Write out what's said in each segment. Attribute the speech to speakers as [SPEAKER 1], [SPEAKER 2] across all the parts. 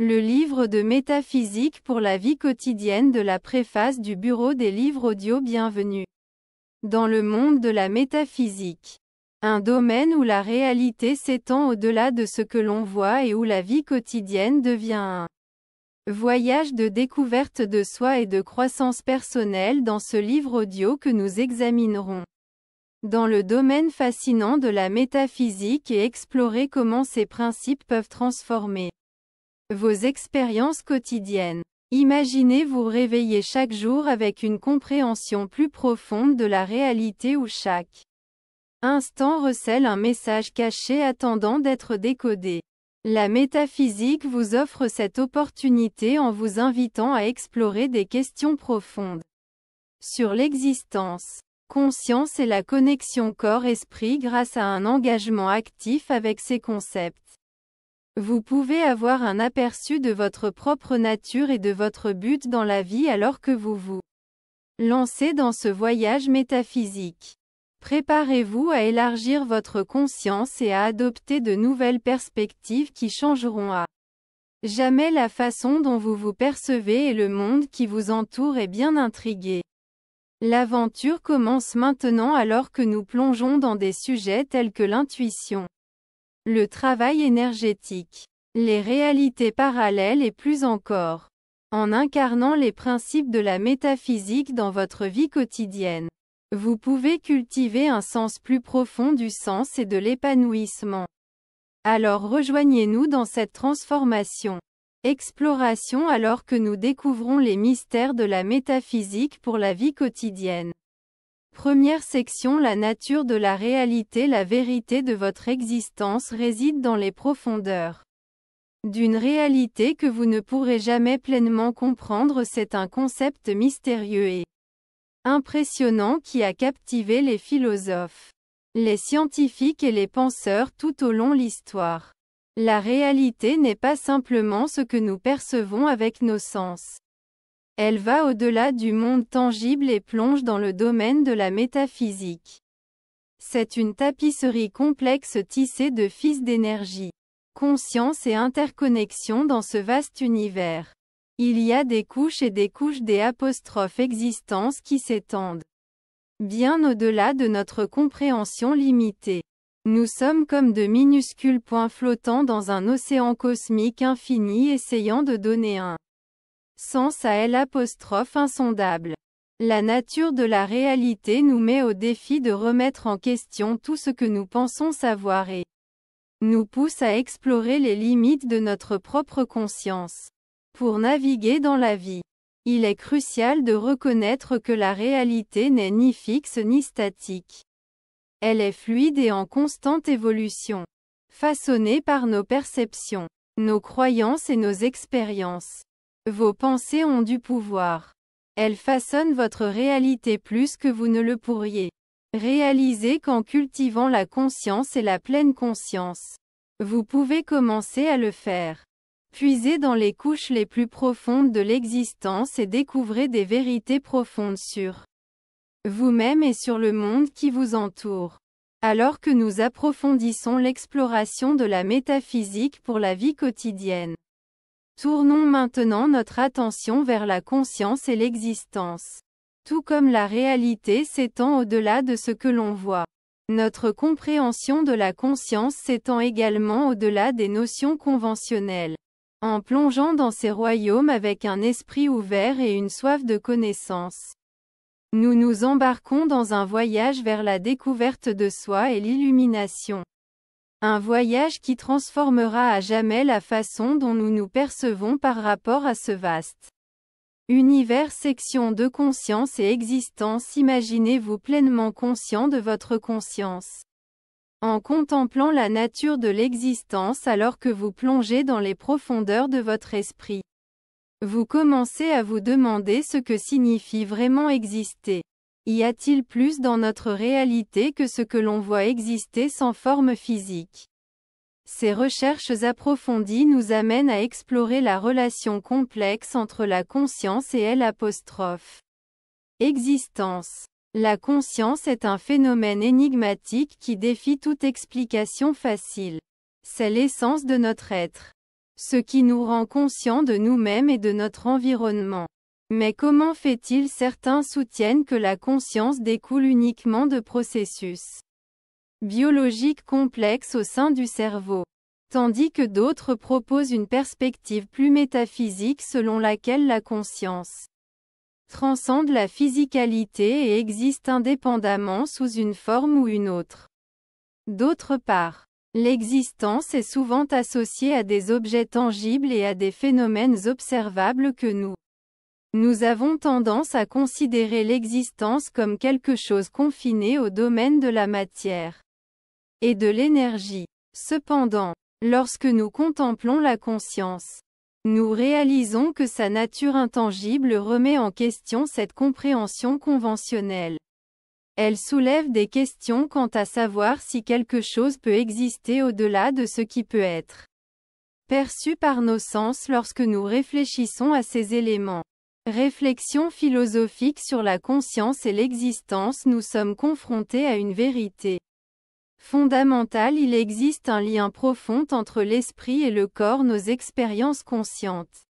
[SPEAKER 1] Le livre de métaphysique pour la vie quotidienne de la préface du Bureau des livres audio. Bienvenue dans le monde de la métaphysique. Un domaine où la réalité s'étend au-delà de ce que l'on voit et où la vie quotidienne devient un voyage de découverte de soi et de croissance personnelle. Dans ce livre audio que nous examinerons dans le domaine fascinant de la métaphysique et explorer comment ces principes peuvent transformer vos expériences quotidiennes. Imaginez vous réveiller chaque jour avec une compréhension plus profonde de la réalité où chaque instant recèle un message caché attendant d'être décodé. La métaphysique vous offre cette opportunité en vous invitant à explorer des questions profondes sur l'existence, conscience et la connexion corps-esprit grâce à un engagement actif avec ces concepts. Vous pouvez avoir un aperçu de votre propre nature et de votre but dans la vie alors que vous vous lancez dans ce voyage métaphysique. Préparez-vous à élargir votre conscience et à adopter de nouvelles perspectives qui changeront à jamais la façon dont vous vous percevez et le monde qui vous entoure est bien intrigué. L'aventure commence maintenant alors que nous plongeons dans des sujets tels que l'intuition, le travail énergétique, les réalités parallèles et plus encore. En incarnant les principes de la métaphysique dans votre vie quotidienne, vous pouvez cultiver un sens plus profond du sens et de l'épanouissement. Alors rejoignez-nous dans cette transformation. Exploration alors que nous découvrons les mystères de la métaphysique pour la vie quotidienne. Première section. La nature de la réalité. La vérité de votre existence réside dans les profondeurs d'une réalité que vous ne pourrez jamais pleinement comprendre. C'est un concept mystérieux et impressionnant qui a captivé les philosophes, les scientifiques et les penseurs tout au long de l'histoire. La réalité n'est pas simplement ce que nous percevons avec nos sens. Elle va au-delà du monde tangible et plonge dans le domaine de la métaphysique. C'est une tapisserie complexe tissée de fils d'énergie, conscience et interconnexion dans ce vaste univers. Il y a des couches et des couches d'existence qui s'étendent bien au-delà de notre compréhension limitée. Nous sommes comme de minuscules points flottants dans un océan cosmique infini essayant de donner un sens à insondable. La nature de la réalité nous met au défi de remettre en question tout ce que nous pensons savoir et nous pousse à explorer les limites de notre propre conscience. Pour naviguer dans la vie, il est crucial de reconnaître que la réalité n'est ni fixe ni statique. Elle est fluide et en constante évolution, façonnée par nos perceptions, nos croyances et nos expériences. Vos pensées ont du pouvoir. Elles façonnent votre réalité plus que vous ne le pourriez réaliser qu'en cultivant la conscience et la pleine conscience. Vous pouvez commencer à le faire. Puisez dans les couches les plus profondes de l'existence et découvrez des vérités profondes sur vous-même et sur le monde qui vous entoure. Alors que nous approfondissons l'exploration de la métaphysique pour la vie quotidienne, tournons maintenant notre attention vers la conscience et l'existence. Tout comme la réalité s'étend au-delà de ce que l'on voit, notre compréhension de la conscience s'étend également au-delà des notions conventionnelles. En plongeant dans ces royaumes avec un esprit ouvert et une soif de connaissance, nous nous embarquons dans un voyage vers la découverte de soi et l'illumination. Un voyage qui transformera à jamais la façon dont nous nous percevons par rapport à ce vaste univers. Section de conscience et existence. Imaginez-vous pleinement conscient de votre conscience. En contemplant la nature de l'existence alors que vous plongez dans les profondeurs de votre esprit, vous commencez à vous demander ce que signifie vraiment exister. Y a-t-il plus dans notre réalité que ce que l'on voit exister sans forme physique? Ces recherches approfondies nous amènent à explorer la relation complexe entre la conscience et l'existence. La conscience est un phénomène énigmatique qui défie toute explication facile. C'est l'essence de notre être. ce qui nous rend conscients de nous-mêmes et de notre environnement. Mais comment fait-il? Certains soutiennent que la conscience découle uniquement de processus biologiques complexes au sein du cerveau, tandis que d'autres proposent une perspective plus métaphysique selon laquelle la conscience transcende la physicalité et existe indépendamment sous une forme ou une autre. D'autre part, l'existence est souvent associée à des objets tangibles et à des phénomènes observables que nous avons tendance à considérer l'existence comme quelque chose confiné au domaine de la matière et de l'énergie. Cependant, lorsque nous contemplons la conscience, nous réalisons que sa nature intangible remet en question cette compréhension conventionnelle. Elle soulève des questions quant à savoir si quelque chose peut exister au-delà de ce qui peut être perçu par nos sens lorsque nous réfléchissons à ces éléments. Réflexion philosophique sur la conscience et l'existence. Nous sommes confrontés à une vérité fondamentale. Il existe un lien profond entre l'esprit et le corps. Nos expériences conscientes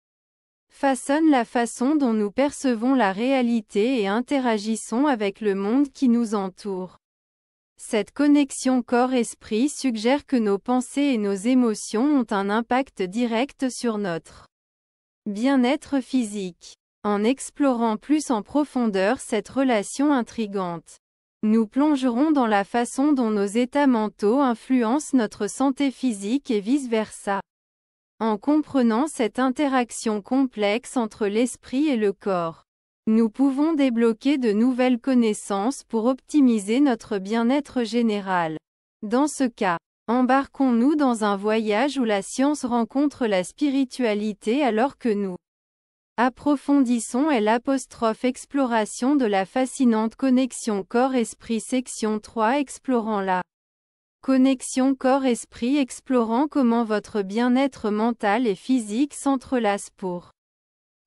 [SPEAKER 1] façonnent la façon dont nous percevons la réalité et interagissons avec le monde qui nous entoure. Cette connexion corps-esprit suggère que nos pensées et nos émotions ont un impact direct sur notre bien-être physique. En explorant plus en profondeur cette relation intrigante, nous plongerons dans la façon dont nos états mentaux influencent notre santé physique et vice-versa. En comprenant cette interaction complexe entre l'esprit et le corps, nous pouvons débloquer de nouvelles connaissances pour optimiser notre bien-être général. Dans ce cas, embarquons-nous dans un voyage où la science rencontre la spiritualité alors que nous approfondissons l'exploration de la fascinante connexion corps-esprit. Section 3. Explorant la connexion corps-esprit. Explorant comment votre bien-être mental et physique s'entrelacent pour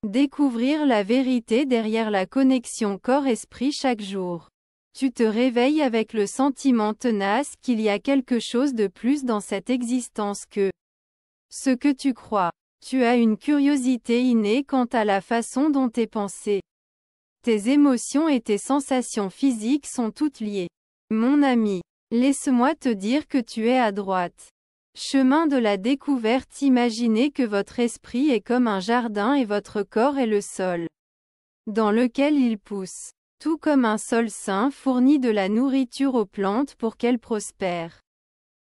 [SPEAKER 1] découvrir la vérité derrière la connexion corps-esprit. Chaque jour, tu te réveilles avec le sentiment tenace qu'il y a quelque chose de plus dans cette existence que ce que tu crois. Tu as une curiosité innée quant à la façon dont tes pensées, tes émotions et tes sensations physiques sont toutes liées. Mon ami, laisse-moi te dire que tu es à droite. Chemin de la découverte. Imaginez que votre esprit est comme un jardin et votre corps est le sol dans lequel il pousse. Tout comme un sol sain fournit de la nourriture aux plantes pour qu'elles prospèrent.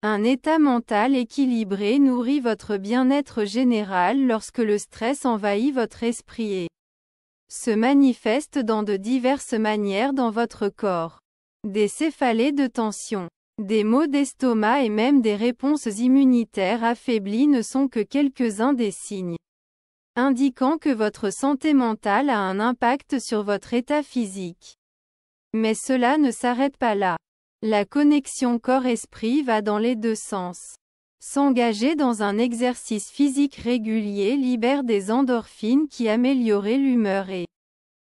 [SPEAKER 1] Un état mental équilibré nourrit votre bien-être général lorsque le stress envahit votre esprit et se manifeste dans de diverses manières dans votre corps. Des céphalées de tension, des maux d'estomac et même des réponses immunitaires affaiblies ne sont que quelques-uns des signes indiquant que votre santé mentale a un impact sur votre état physique. Mais cela ne s'arrête pas là. La connexion corps-esprit va dans les deux sens. S'engager dans un exercice physique régulier libère des endorphines qui améliorent l'humeur et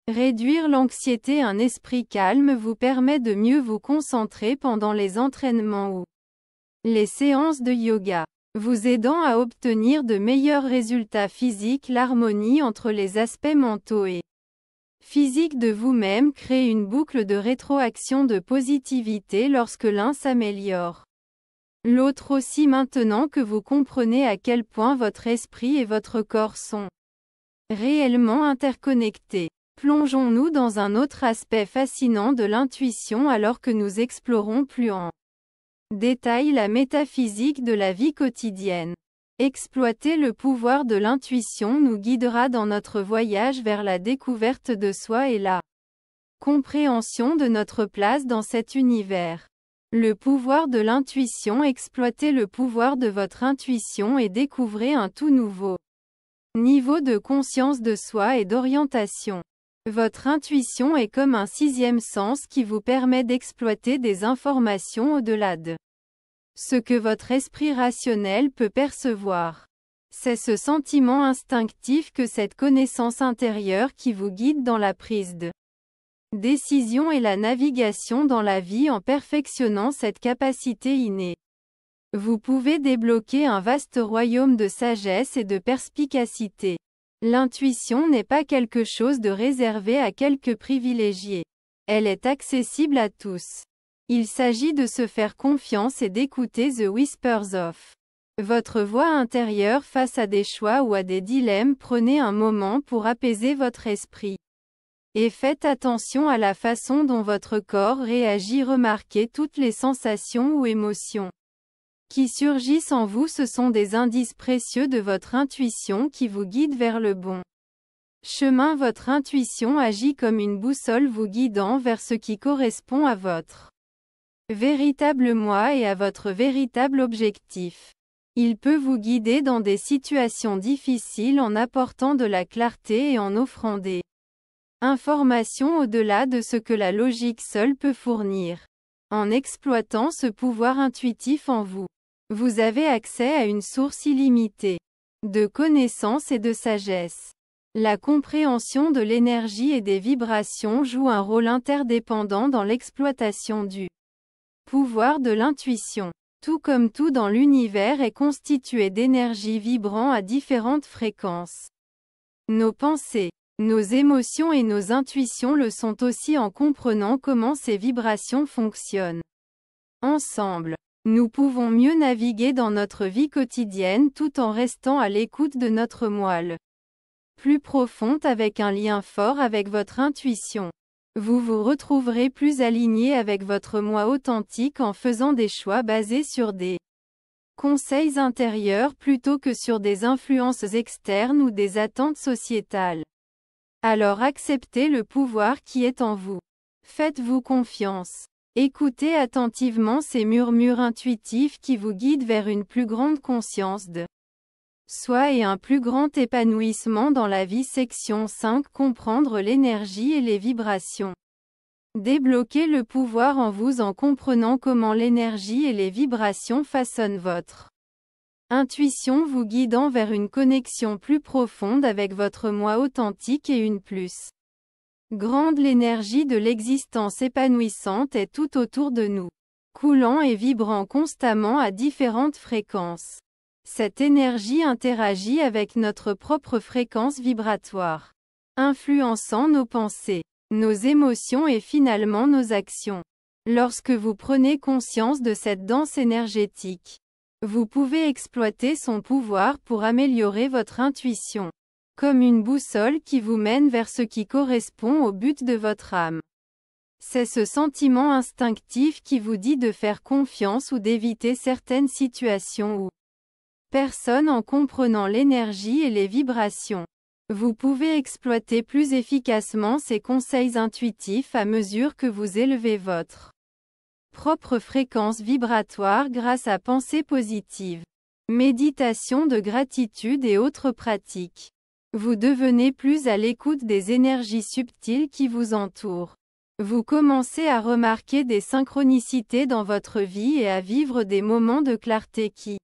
[SPEAKER 1] réduire l'anxiété. Un esprit calme vous permet de mieux vous concentrer pendant les entraînements ou les séances de yoga, vous aidant à obtenir de meilleurs résultats physiques. L'harmonie entre les aspects mentaux et physique de vous-même crée une boucle de rétroaction de positivité. Lorsque l'un s'améliore, l'autre aussi. Maintenant que vous comprenez à quel point votre esprit et votre corps sont réellement interconnectés, plongeons-nous dans un autre aspect fascinant de l'intuition alors que nous explorons plus en détail la métaphysique de la vie quotidienne. Exploiter le pouvoir de l'intuition nous guidera dans notre voyage vers la découverte de soi et la compréhension de notre place dans cet univers. Le pouvoir de l'intuition. Exploitez le pouvoir de votre intuition et découvrez un tout nouveau niveau de conscience de soi et d'orientation. Votre intuition est comme un sixième sens qui vous permet d'exploiter des informations au-delà de ce que votre esprit rationnel peut percevoir. C'est ce sentiment instinctif que cette connaissance intérieure qui vous guide dans la prise de décision et la navigation dans la vie en perfectionnant cette capacité innée. Vous pouvez débloquer un vaste royaume de sagesse et de perspicacité. L'intuition n'est pas quelque chose de réservé à quelques privilégiés. Elle est accessible à tous. Il s'agit de se faire confiance et d'écouter The Whispers of votre voix intérieure face à des choix ou à des dilemmes. Prenez un moment pour apaiser votre esprit. Et faites attention à la façon dont votre corps réagit. Remarquez toutes les sensations ou émotions qui surgissent en vous. Ce sont des indices précieux de votre intuition qui vous guident vers le bon chemin. Votre intuition agit comme une boussole vous guidant vers ce qui correspond à votre véritable moi et à votre véritable objectif. Il peut vous guider dans des situations difficiles en apportant de la clarté et en offrant des informations au-delà de ce que la logique seule peut fournir. En exploitant ce pouvoir intuitif en vous, vous avez accès à une source illimitée de connaissances et de sagesse. La compréhension de l'énergie et des vibrations joue un rôle interdépendant dans l'exploitation du pouvoir de l'intuition. Tout comme tout dans l'univers est constitué d'énergie vibrant à différentes fréquences. Nos pensées, nos émotions et nos intuitions le sont aussi en comprenant comment ces vibrations fonctionnent. Ensemble, nous pouvons mieux naviguer dans notre vie quotidienne tout en restant à l'écoute de notre moelle plus profonde avec un lien fort avec votre intuition. Vous vous retrouverez plus aligné avec votre moi authentique en faisant des choix basés sur des conseils intérieurs plutôt que sur des influences externes ou des attentes sociétales. Alors acceptez le pouvoir qui est en vous. Faites-vous confiance. Écoutez attentivement ces murmures intuitifs qui vous guident vers une plus grande conscience de soi et un plus grand épanouissement dans la vie. Section 5. Comprendre l'énergie et les vibrations. Débloquez le pouvoir en vous en comprenant comment l'énergie et les vibrations façonnent votre intuition, vous guidant vers une connexion plus profonde avec votre moi authentique et une plus grande. L'énergie de l'existence épanouissante est tout autour de nous, coulant et vibrant constamment à différentes fréquences. Cette énergie interagit avec notre propre fréquence vibratoire, influençant nos pensées, nos émotions et finalement nos actions. Lorsque vous prenez conscience de cette danse énergétique, vous pouvez exploiter son pouvoir pour améliorer votre intuition, comme une boussole qui vous mène vers ce qui correspond au but de votre âme. C'est ce sentiment instinctif qui vous dit de faire confiance ou d'éviter certaines situations ou personnes. En comprenant l'énergie et les vibrations, vous pouvez exploiter plus efficacement ces conseils intuitifs à mesure que vous élevez votre propre fréquence vibratoire grâce à pensées positives, méditation de gratitude et autres pratiques. Vous devenez plus à l'écoute des énergies subtiles qui vous entourent. Vous commencez à remarquer des synchronicités dans votre vie et à vivre des moments de clarté qui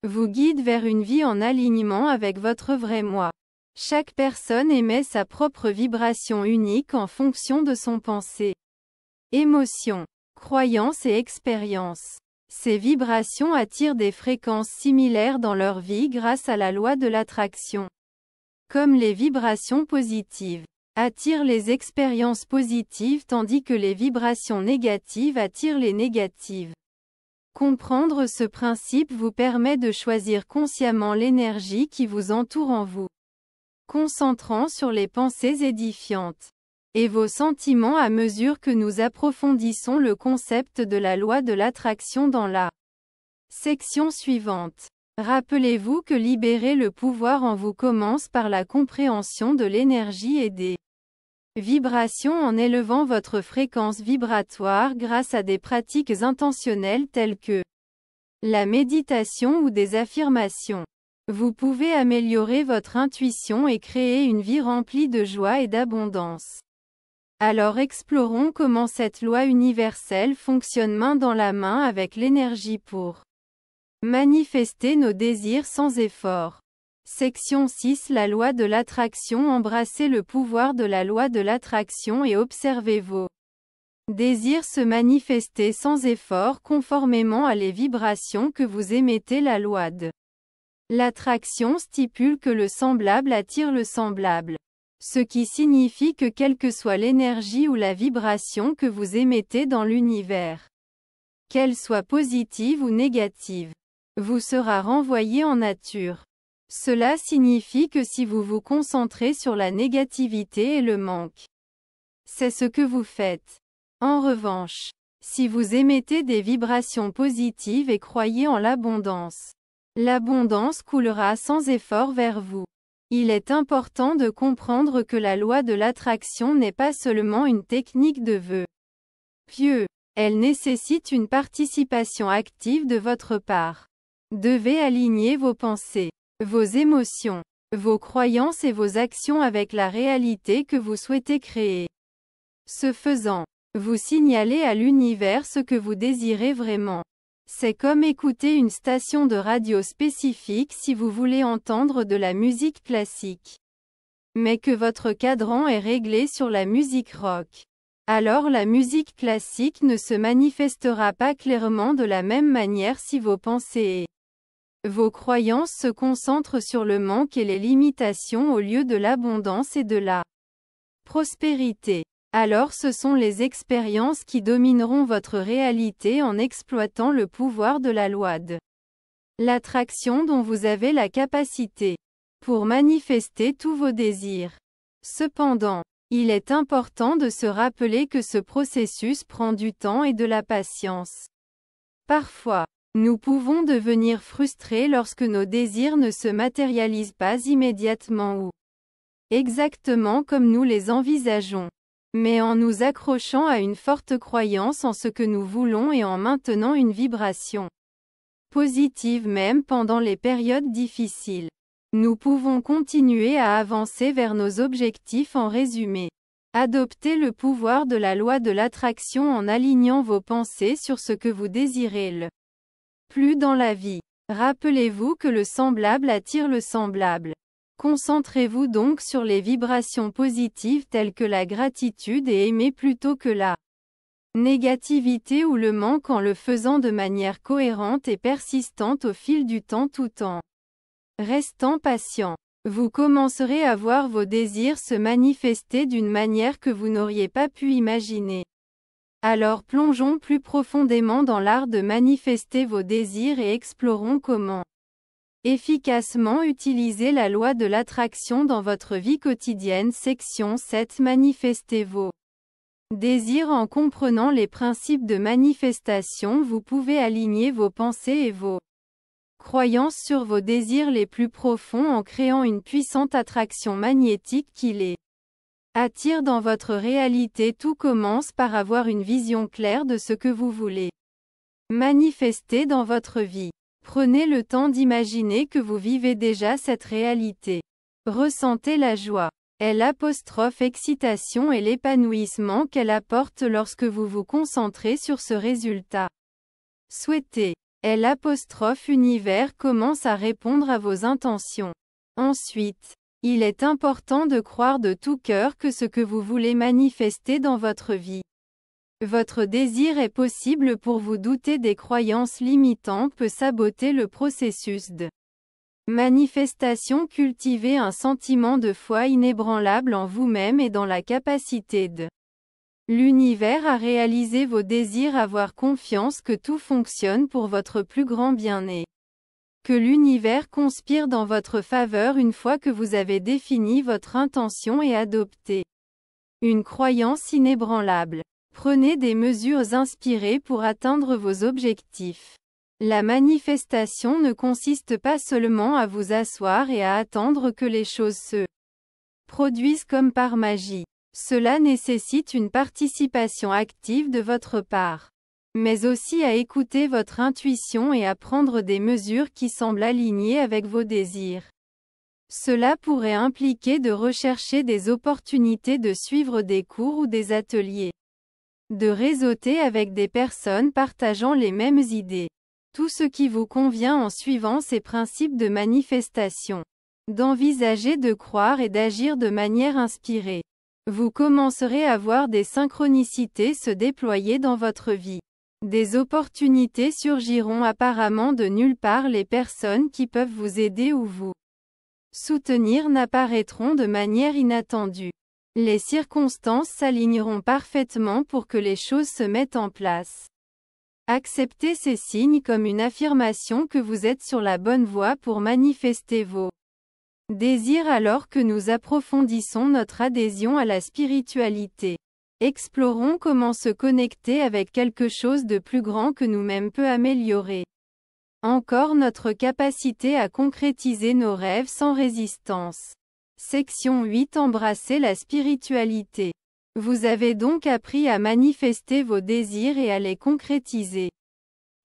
[SPEAKER 1] vous guident vers une vie en alignement avec votre vrai moi. Chaque personne émet sa propre vibration unique en fonction de son pensée, émotion, croyances et expériences. Ces vibrations attirent des fréquences similaires dans leur vie grâce à la loi de l'attraction. Comme les vibrations positives attirent les expériences positives tandis que les vibrations négatives attirent les négatives. Comprendre ce principe vous permet de choisir consciemment l'énergie qui vous entoure en vous, concentrant sur les pensées édifiantes et vos sentiments à mesure que nous approfondissons le concept de la loi de l'attraction dans la section suivante. Rappelez-vous que libérer le pouvoir en vous commence par la compréhension de l'énergie et des vibrations en élevant votre fréquence vibratoire grâce à des pratiques intentionnelles telles que la méditation ou des affirmations. Vous pouvez améliorer votre intuition et créer une vie remplie de joie et d'abondance. Alors explorons comment cette loi universelle fonctionne main dans la main avec l'énergie pour manifester nos désirs sans effort. Section 6. La loi de l'attraction. Embrassez le pouvoir de la loi de l'attraction et observez vos Désir se manifester sans effort conformément à les vibrations que vous émettez. La loi de l'attraction stipule que le semblable attire le semblable. Ce qui signifie que quelle que soit l'énergie ou la vibration que vous émettez dans l'univers, qu'elle soit positive ou négative, vous sera renvoyée en nature. Cela signifie que si vous vous concentrez sur la négativité et le manque, c'est ce que vous faites. En revanche, si vous émettez des vibrations positives et croyez en l'abondance coulera sans effort vers vous. Il est important de comprendre que la loi de l'attraction n'est pas seulement une technique de vœux pieux, elle nécessite une participation active de votre part. Devez aligner vos pensées, vos émotions, vos croyances et vos actions avec la réalité que vous souhaitez créer. Ce faisant, vous signalez à l'univers ce que vous désirez vraiment. C'est comme écouter une station de radio spécifique si vous voulez entendre de la musique classique, mais que votre cadran est réglé sur la musique rock. Alors la musique classique ne se manifestera pas clairement de la même manière si vos pensées et vos croyances se concentrent sur le manque et les limitations au lieu de l'abondance et de la prospérité. Alors ce sont les expériences qui domineront votre réalité en exploitant le pouvoir de la loi de l'attraction dont vous avez la capacité pour manifester tous vos désirs. Cependant, il est important de se rappeler que ce processus prend du temps et de la patience. Parfois, nous pouvons devenir frustrés lorsque nos désirs ne se matérialisent pas immédiatement ou exactement comme nous les envisageons. Mais en nous accrochant à une forte croyance en ce que nous voulons et en maintenant une vibration positive même pendant les périodes difficiles, nous pouvons continuer à avancer vers nos objectifs. En résumé, adoptez le pouvoir de la loi de l'attraction en alignant vos pensées sur ce que vous désirez le plus dans la vie. Rappelez-vous que le semblable attire le semblable. Concentrez-vous donc sur les vibrations positives telles que la gratitude et aimez plutôt que la négativité ou le manque en le faisant de manière cohérente et persistante au fil du temps tout en restant patient. Vous commencerez à voir vos désirs se manifester d'une manière que vous n'auriez pas pu imaginer. Alors plongeons plus profondément dans l'art de manifester vos désirs et explorons comment efficacement utiliser la loi de l'attraction dans votre vie quotidienne. Section 7. Manifestez vos désirs. En comprenant les principes de manifestation, vous pouvez aligner vos pensées et vos croyances sur vos désirs les plus profonds en créant une puissante attraction magnétique qui les attire dans votre réalité. Tout commence par avoir une vision claire de ce que vous voulez manifester dans votre vie. Prenez le temps d'imaginer que vous vivez déjà cette réalité. Ressentez la joie, l'excitation et l'épanouissement qu'elle apporte lorsque vous vous concentrez sur ce résultat. Souhaitez, univers commence à répondre à vos intentions. Ensuite, il est important de croire de tout cœur que ce que vous voulez manifester dans votre vie, votre désir est possible. Pour vous douter des croyances limitantes peut saboter le processus de manifestation. Cultivez un sentiment de foi inébranlable en vous-même et dans la capacité de l'univers à réaliser vos désirs. Avoir confiance que tout fonctionne pour votre plus grand bien-être. Que l'univers conspire dans votre faveur une fois que vous avez défini votre intention et adopté une croyance inébranlable. Prenez des mesures inspirées pour atteindre vos objectifs. La manifestation ne consiste pas seulement à vous asseoir et à attendre que les choses se produisent comme par magie. Cela nécessite une participation active de votre part, mais aussi à écouter votre intuition et à prendre des mesures qui semblent alignées avec vos désirs. Cela pourrait impliquer de rechercher des opportunités de suivre des cours ou des ateliers, de réseauter avec des personnes partageant les mêmes idées. Tout ce qui vous convient en suivant ces principes de manifestation. D'envisager de croire et d'agir de manière inspirée. Vous commencerez à voir des synchronicités se déployer dans votre vie. Des opportunités surgiront apparemment de nulle part. Les personnes qui peuvent vous aider ou vous soutenir n'apparaîtront de manière inattendue. Les circonstances s'aligneront parfaitement pour que les choses se mettent en place. Acceptez ces signes comme une affirmation que vous êtes sur la bonne voie pour manifester vos désirs alors que nous approfondissons notre adhésion à la spiritualité. Explorons comment se connecter avec quelque chose de plus grand que nous-mêmes peut améliorer encore notre capacité à concrétiser nos rêves sans résistance. Section 8. Embrasser la spiritualité. Vous avez donc appris à manifester vos désirs et à les concrétiser.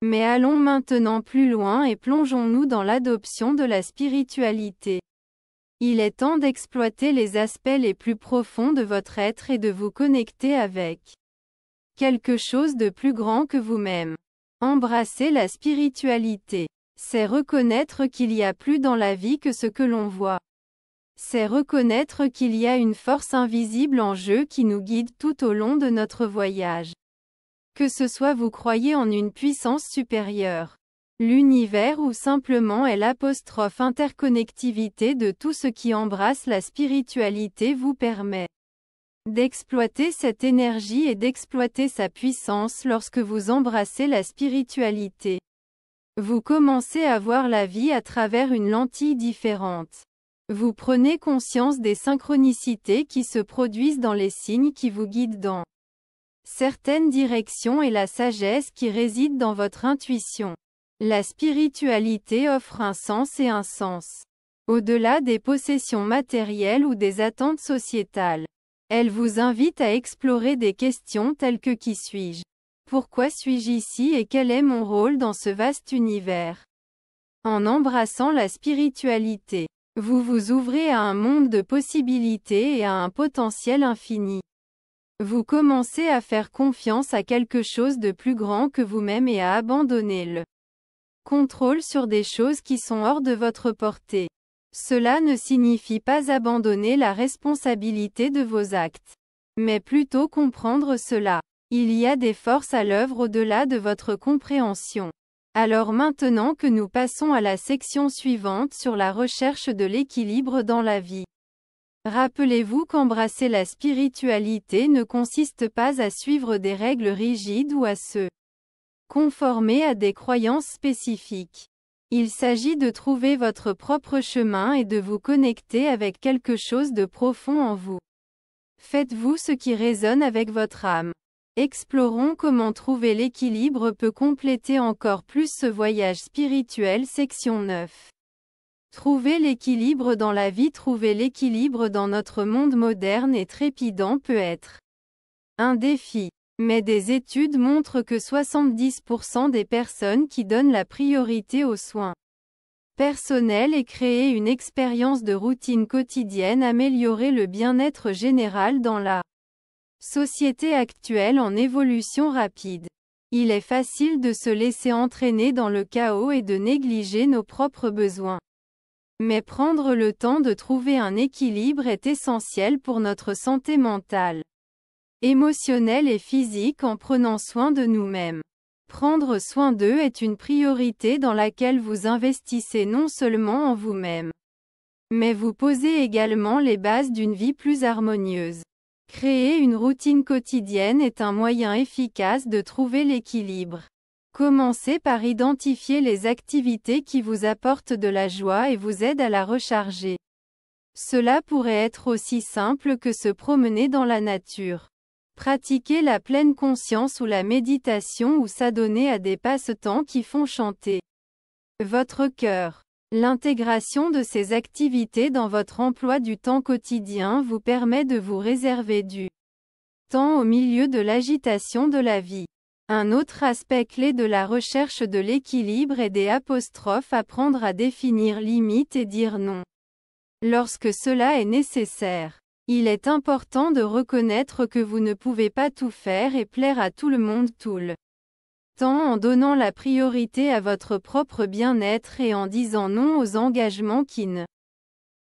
[SPEAKER 1] Mais allons maintenant plus loin et plongeons-nous dans l'adoption de la spiritualité. Il est temps d'exploiter les aspects les plus profonds de votre être et de vous connecter avec quelque chose de plus grand que vous-même. Embrasser la spiritualité. C'est reconnaître qu'il y a plus dans la vie que ce que l'on voit. C'est reconnaître qu'il y a une force invisible en jeu qui nous guide tout au long de notre voyage. Que ce soit vous croyez en une puissance supérieure, l'univers ou simplement l'interconnectivité de tout ce qui embrasse la spiritualité vous permet d'exploiter cette énergie et d'exploiter sa puissance lorsque vous embrassez la spiritualité. Vous commencez à voir la vie à travers une lentille différente. Vous prenez conscience des synchronicités qui se produisent dans les signes qui vous guident dans certaines directions et la sagesse qui réside dans votre intuition. La spiritualité offre un sens et un sens. Au-delà des possessions matérielles ou des attentes sociétales. Elle vous invite à explorer des questions telles que qui suis-je? Pourquoi suis-je ici et quel est mon rôle dans ce vaste univers? En embrassant la spiritualité, vous vous ouvrez à un monde de possibilités et à un potentiel infini. Vous commencez à faire confiance à quelque chose de plus grand que vous-même et à abandonner le contrôle sur des choses qui sont hors de votre portée. Cela ne signifie pas abandonner la responsabilité de vos actes, mais plutôt comprendre cela. Il y a des forces à l'œuvre au-delà de votre compréhension. Alors maintenant que nous passons à la section suivante sur la recherche de l'équilibre dans la vie. Rappelez-vous qu'embrasser la spiritualité ne consiste pas à suivre des règles rigides ou à se conformer à des croyances spécifiques. Il s'agit de trouver votre propre chemin et de vous connecter avec quelque chose de profond en vous. Faites-vous ce qui résonne avec votre âme. Explorons comment trouver l'équilibre peut compléter encore plus ce voyage spirituel. Section 9. Trouver l'équilibre dans la vie. Trouver l'équilibre dans notre monde moderne et trépidant peut être un défi. Mais des études montrent que 70% des personnes qui donnent la priorité aux soins personnels et créer une expérience de routine quotidienne améliorer le bien-être général dans la société actuelle en évolution rapide. Il est facile de se laisser entraîner dans le chaos et de négliger nos propres besoins. Mais prendre le temps de trouver un équilibre est essentiel pour notre santé mentale, émotionnelle et physique en prenant soin de nous-mêmes. Prendre soin d'eux est une priorité dans laquelle vous investissez non seulement en vous-même, mais vous posez également les bases d'une vie plus harmonieuse. Créer une routine quotidienne est un moyen efficace de trouver l'équilibre. Commencez par identifier les activités qui vous apportent de la joie et vous aident à la recharger. Cela pourrait être aussi simple que se promener dans la nature. Pratiquer la pleine conscience ou la méditation ou s'adonner à des passe-temps qui font chanter votre cœur. L'intégration de ces activités dans votre emploi du temps quotidien vous permet de vous réserver du temps au milieu de l'agitation de la vie. Un autre aspect clé de la recherche de l'équilibre est apprendre à définir limites et dire non lorsque cela est nécessaire. Il est important de reconnaître que vous ne pouvez pas tout faire et plaire à tout le monde tout le temps en donnant la priorité à votre propre bien-être et en disant non aux engagements qui ne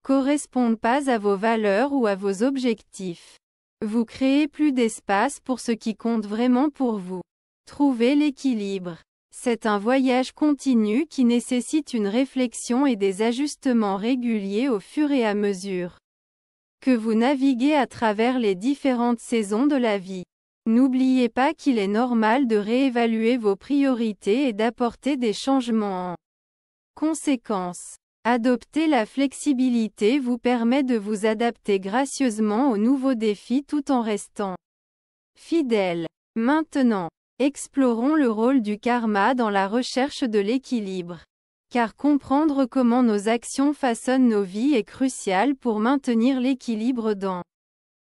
[SPEAKER 1] correspondent pas à vos valeurs ou à vos objectifs. Vous créez plus d'espace pour ce qui compte vraiment pour vous. Trouvez l'équilibre. C'est un voyage continu qui nécessite une réflexion et des ajustements réguliers au fur et à mesure que vous naviguez à travers les différentes saisons de la vie. N'oubliez pas qu'il est normal de réévaluer vos priorités et d'apporter des changements en conséquence. Adopter la flexibilité vous permet de vous adapter gracieusement aux nouveaux défis tout en restant fidèle. Maintenant, explorons le rôle du karma dans la recherche de l'équilibre. Car comprendre comment nos actions façonnent nos vies est crucial pour maintenir l'équilibre dans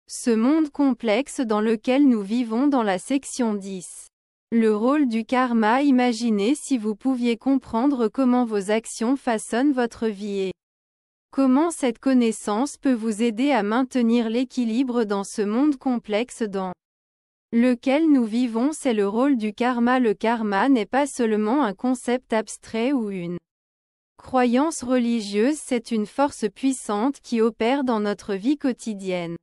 [SPEAKER 1] ce monde complexe dans lequel nous vivons. Dans la section 10. Le rôle du karma. Imaginez si vous pouviez comprendre comment vos actions façonnent votre vie et comment cette connaissance peut vous aider à maintenir l'équilibre dans ce monde complexe dans lequel nous vivons. C'est le rôle du karma. Le karma n'est pas seulement un concept abstrait ou une croyance religieuse, c'est une force puissante qui opère dans notre vie quotidienne.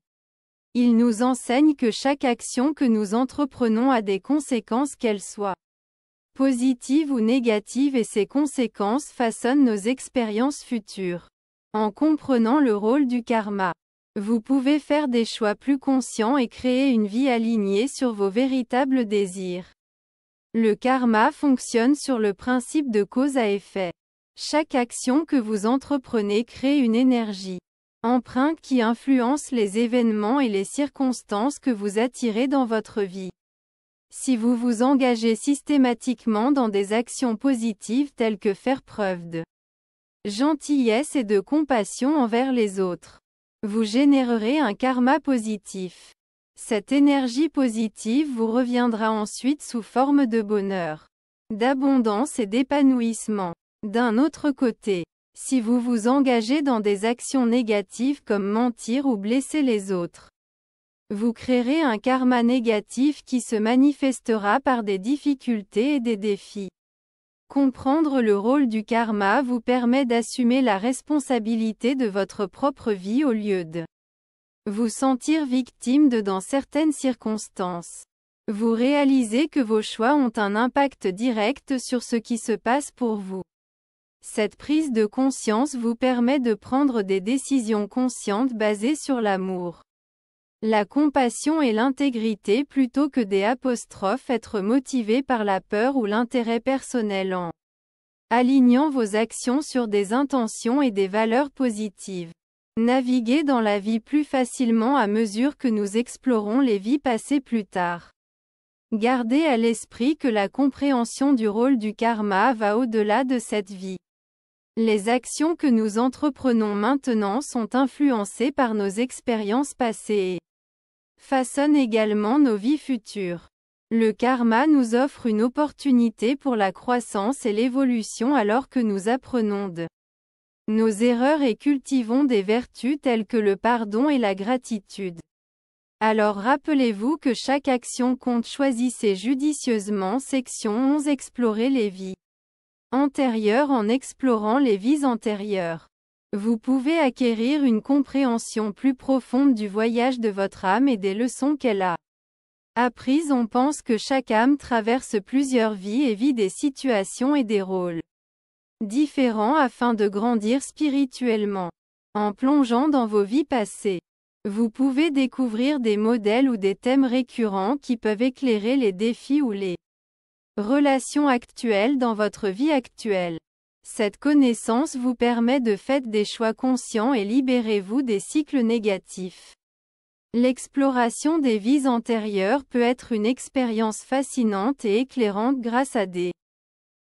[SPEAKER 1] Il nous enseigne que chaque action que nous entreprenons a des conséquences, qu'elles soient positives ou négatives, et ces conséquences façonnent nos expériences futures. En comprenant le rôle du karma, vous pouvez faire des choix plus conscients et créer une vie alignée sur vos véritables désirs. Le karma fonctionne sur le principe de cause à effet. Chaque action que vous entreprenez crée une énergie empreinte qui influence les événements et les circonstances que vous attirez dans votre vie. Si vous vous engagez systématiquement dans des actions positives telles que faire preuve de gentillesse et de compassion envers les autres, vous générerez un karma positif. Cette énergie positive vous reviendra ensuite sous forme de bonheur, d'abondance et d'épanouissement. D'un autre côté, si vous vous engagez dans des actions négatives comme mentir ou blesser les autres, vous créerez un karma négatif qui se manifestera par des difficultés et des défis. Comprendre le rôle du karma vous permet d'assumer la responsabilité de votre propre vie au lieu de vous sentir victime dans certaines circonstances. Vous réalisez que vos choix ont un impact direct sur ce qui se passe pour vous. Cette prise de conscience vous permet de prendre des décisions conscientes basées sur l'amour, la compassion et l'intégrité plutôt que être motivé par la peur ou l'intérêt personnel, en alignant vos actions sur des intentions et des valeurs positives. Naviguez dans la vie plus facilement à mesure que nous explorons les vies passées plus tard. Gardez à l'esprit que la compréhension du rôle du karma va au-delà de cette vie. Les actions que nous entreprenons maintenant sont influencées par nos expériences passées et façonnent également nos vies futures. Le karma nous offre une opportunité pour la croissance et l'évolution alors que nous apprenons de nos erreurs et cultivons des vertus telles que le pardon et la gratitude. Alors rappelez-vous que chaque action compte. Choisissez judicieusement. Section 11. Explorer les vies antérieures. En explorant les vies antérieures, vous pouvez acquérir une compréhension plus profonde du voyage de votre âme et des leçons qu'elle a apprises. On pense que chaque âme traverse plusieurs vies et vit des situations et des rôles différents afin de grandir spirituellement. En plongeant dans vos vies passées, vous pouvez découvrir des modèles ou des thèmes récurrents qui peuvent éclairer les défis ou les relations actuelles dans votre vie actuelle. Cette connaissance vous permet de faire des choix conscients et libérez-vous des cycles négatifs. L'exploration des vies antérieures peut être une expérience fascinante et éclairante grâce à des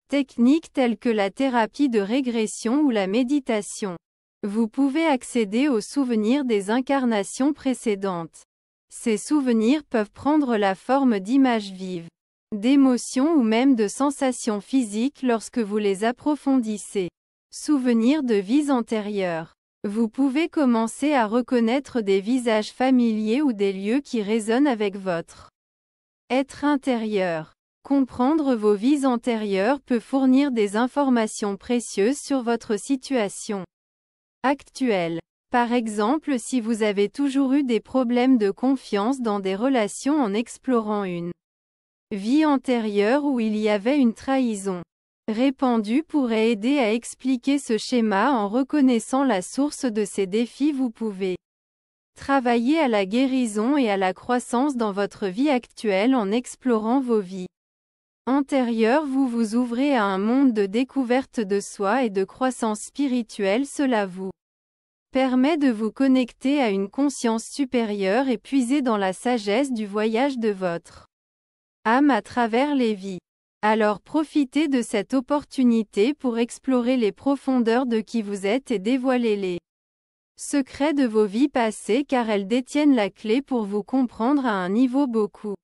[SPEAKER 1] techniques telles que la thérapie de régression ou la méditation. Vous pouvez accéder aux souvenirs des incarnations précédentes. Ces souvenirs peuvent prendre la forme d'images vives, d'émotions ou même de sensations physiques lorsque vous les approfondissez. Souvenirs de vies antérieures. Vous pouvez commencer à reconnaître des visages familiers ou des lieux qui résonnent avec votre être intérieur. Comprendre vos vies antérieures peut fournir des informations précieuses sur votre situation actuelle. Par exemple, si vous avez toujours eu des problèmes de confiance dans des relations en explorant une vie antérieure où il y avait une trahison répandue pourrait aider à expliquer ce schéma en reconnaissant la source de ces défis. Vous pouvez travailler à la guérison et à la croissance dans votre vie actuelle en explorant vos vies antérieures. Vous vous ouvrez à un monde de découverte de soi et de croissance spirituelle. Cela vous permet de vous connecter à une conscience supérieure et puiser dans la sagesse du voyage de votre âme à travers les vies. Alors profitez de cette opportunité pour explorer les profondeurs de qui vous êtes et dévoiler les secrets de vos vies passées, car elles détiennent la clé pour vous comprendre à un niveau beaucoup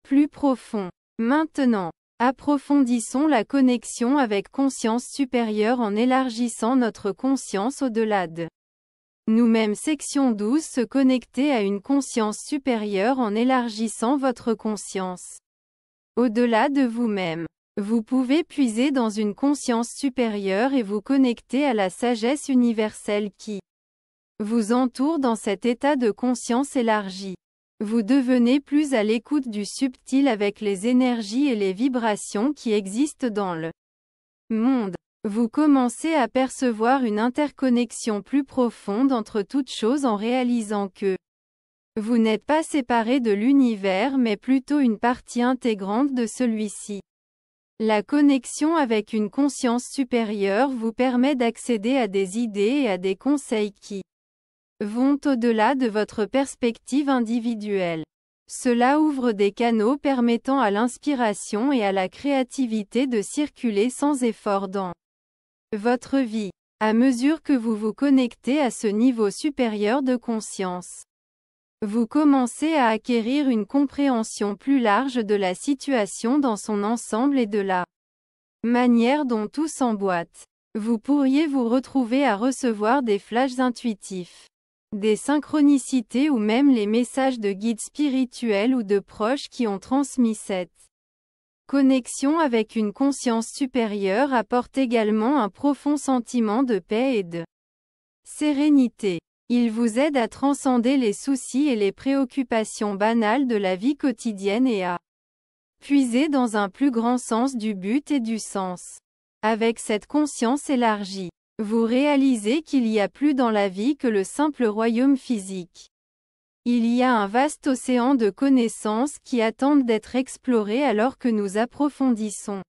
[SPEAKER 1] plus profond. Maintenant, approfondissons la connexion avec conscience supérieure en élargissant notre conscience au-delà de nous-mêmes. Section 12. Se connecter à une conscience supérieure en élargissant votre conscience au-delà de vous-même. Vous pouvez puiser dans une conscience supérieure et vous connecter à la sagesse universelle qui vous entoure. Dans cet état de conscience élargie, vous devenez plus à l'écoute du subtil avec les énergies et les vibrations qui existent dans le monde. Vous commencez à percevoir une interconnexion plus profonde entre toutes choses en réalisant que vous n'êtes pas séparé de l'univers mais plutôt une partie intégrante de celui-ci. La connexion avec une conscience supérieure vous permet d'accéder à des idées et à des conseils qui vont au-delà de votre perspective individuelle. Cela ouvre des canaux permettant à l'inspiration et à la créativité de circuler sans effort dans votre vie. À mesure que vous vous connectez à ce niveau supérieur de conscience, vous commencez à acquérir une compréhension plus large de la situation dans son ensemble et de la manière dont tout s'emboîte. Vous pourriez vous retrouver à recevoir des flashs intuitifs, des synchronicités ou même les messages de guides spirituels ou de proches qui ont transmis cette connexion avec une conscience supérieure. Apporte également un profond sentiment de paix et de sérénité. Il vous aide à transcender les soucis et les préoccupations banales de la vie quotidienne et à puiser dans un plus grand sens du but et du sens. Avec cette conscience élargie, vous réalisez qu'il y a plus dans la vie que le simple royaume physique. Il y a un vaste océan de connaissances qui attendent d'être explorées alors que nous approfondissons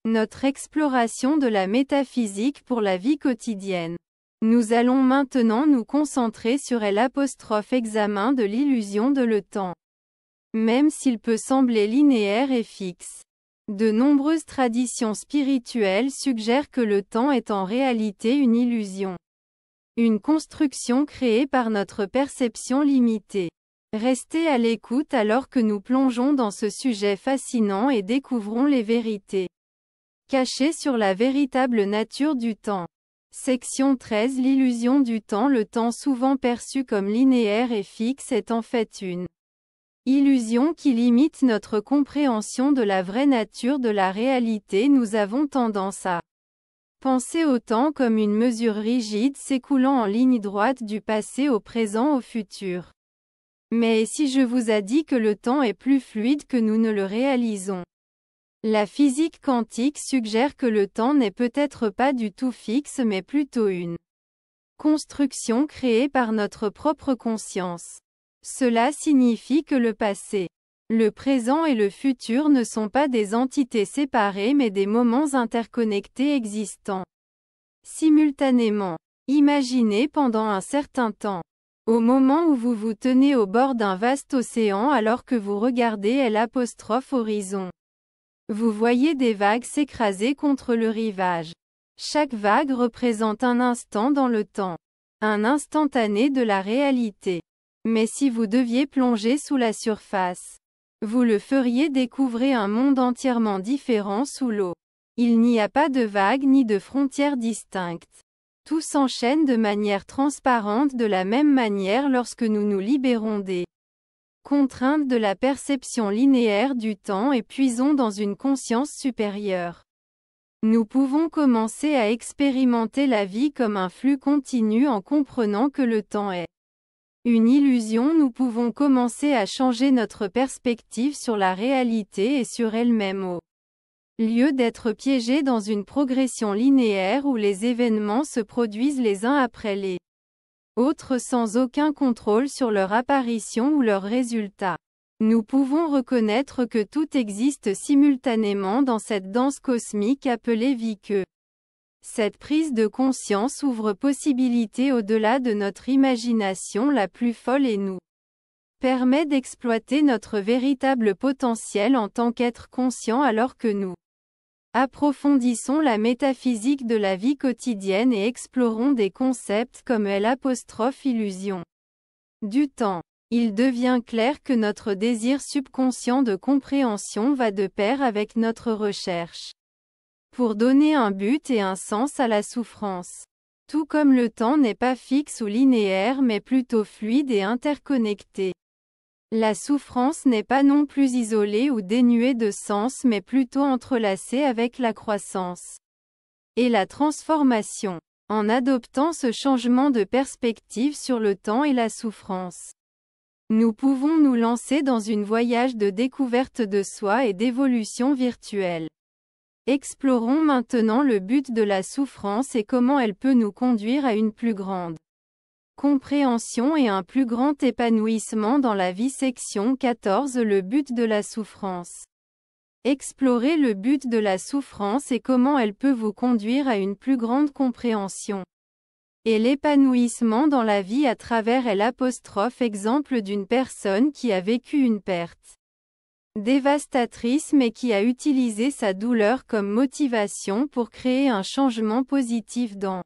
[SPEAKER 1] notre exploration de la métaphysique pour la vie quotidienne. Nous allons maintenant nous concentrer sur l'examen de l'illusion de le temps. Même s'il peut sembler linéaire et fixe, de nombreuses traditions spirituelles suggèrent que le temps est en réalité une illusion. Une construction créée par notre perception limitée. Restez à l'écoute alors que nous plongeons dans ce sujet fascinant et découvrons les vérités cachées sur la véritable nature du temps. Section 13. L'illusion du temps. Le temps, souvent perçu comme linéaire et fixe, est en fait une illusion qui limite notre compréhension de la vraie nature de la réalité. Nous avons tendance à penser au temps comme une mesure rigide s'écoulant en ligne droite du passé au présent au futur. Mais si je vous ai dit que le temps est plus fluide que nous ne le réalisons? La physique quantique suggère que le temps n'est peut-être pas du tout fixe mais plutôt une construction créée par notre propre conscience. Cela signifie que le passé, le présent et le futur ne sont pas des entités séparées mais des moments interconnectés existant simultanément. Imaginez pendant un certain temps, au moment où vous vous tenez au bord d'un vaste océan alors que vous regardez l'horizon. Vous voyez des vagues s'écraser contre le rivage. Chaque vague représente un instant dans le temps, un instantané de la réalité. Mais si vous deviez plonger sous la surface, vous le feriez découvrir un monde entièrement différent sous l'eau. Il n'y a pas de vagues ni de frontières distinctes. Tout s'enchaîne de manière transparente de la même manière lorsque nous nous libérons des contraintes de la perception linéaire du temps et puisons dans une conscience supérieure. Nous pouvons commencer à expérimenter la vie comme un flux continu en comprenant que le temps est une illusion. Nous pouvons commencer à changer notre perspective sur la réalité et sur elle-même au lieu d'être piégés dans une progression linéaire où les événements se produisent les uns après les autres sans aucun contrôle sur leur apparition ou leurs résultats. Nous pouvons reconnaître que tout existe simultanément dans cette danse cosmique appelée vie, que cette prise de conscience ouvre possibilité au-delà de notre imagination la plus folle et nous permet d'exploiter notre véritable potentiel en tant qu'être conscient alors que nous approfondissons la métaphysique de la vie quotidienne et explorons des concepts comme l'illusion du temps. Il devient clair que notre désir subconscient de compréhension va de pair avec notre recherche pour donner un but et un sens à la souffrance. Tout comme le temps n'est pas fixe ou linéaire mais plutôt fluide et interconnecté. La souffrance n'est pas non plus isolée ou dénuée de sens mais plutôt entrelacée avec la croissance et la transformation. En adoptant ce changement de perspective sur le temps et la souffrance, nous pouvons nous lancer dans un voyage de découverte de soi et d'évolution virtuelle. Explorons maintenant le but de la souffrance et comment elle peut nous conduire à une plus grande compréhension et un plus grand épanouissement dans la vie. Section 14. Le but de la souffrance. Explorez le but de la souffrance et comment elle peut vous conduire à une plus grande compréhension et l'épanouissement dans la vie à travers exemple d'une personne qui a vécu une perte dévastatrice mais qui a utilisé sa douleur comme motivation pour créer un changement positif dans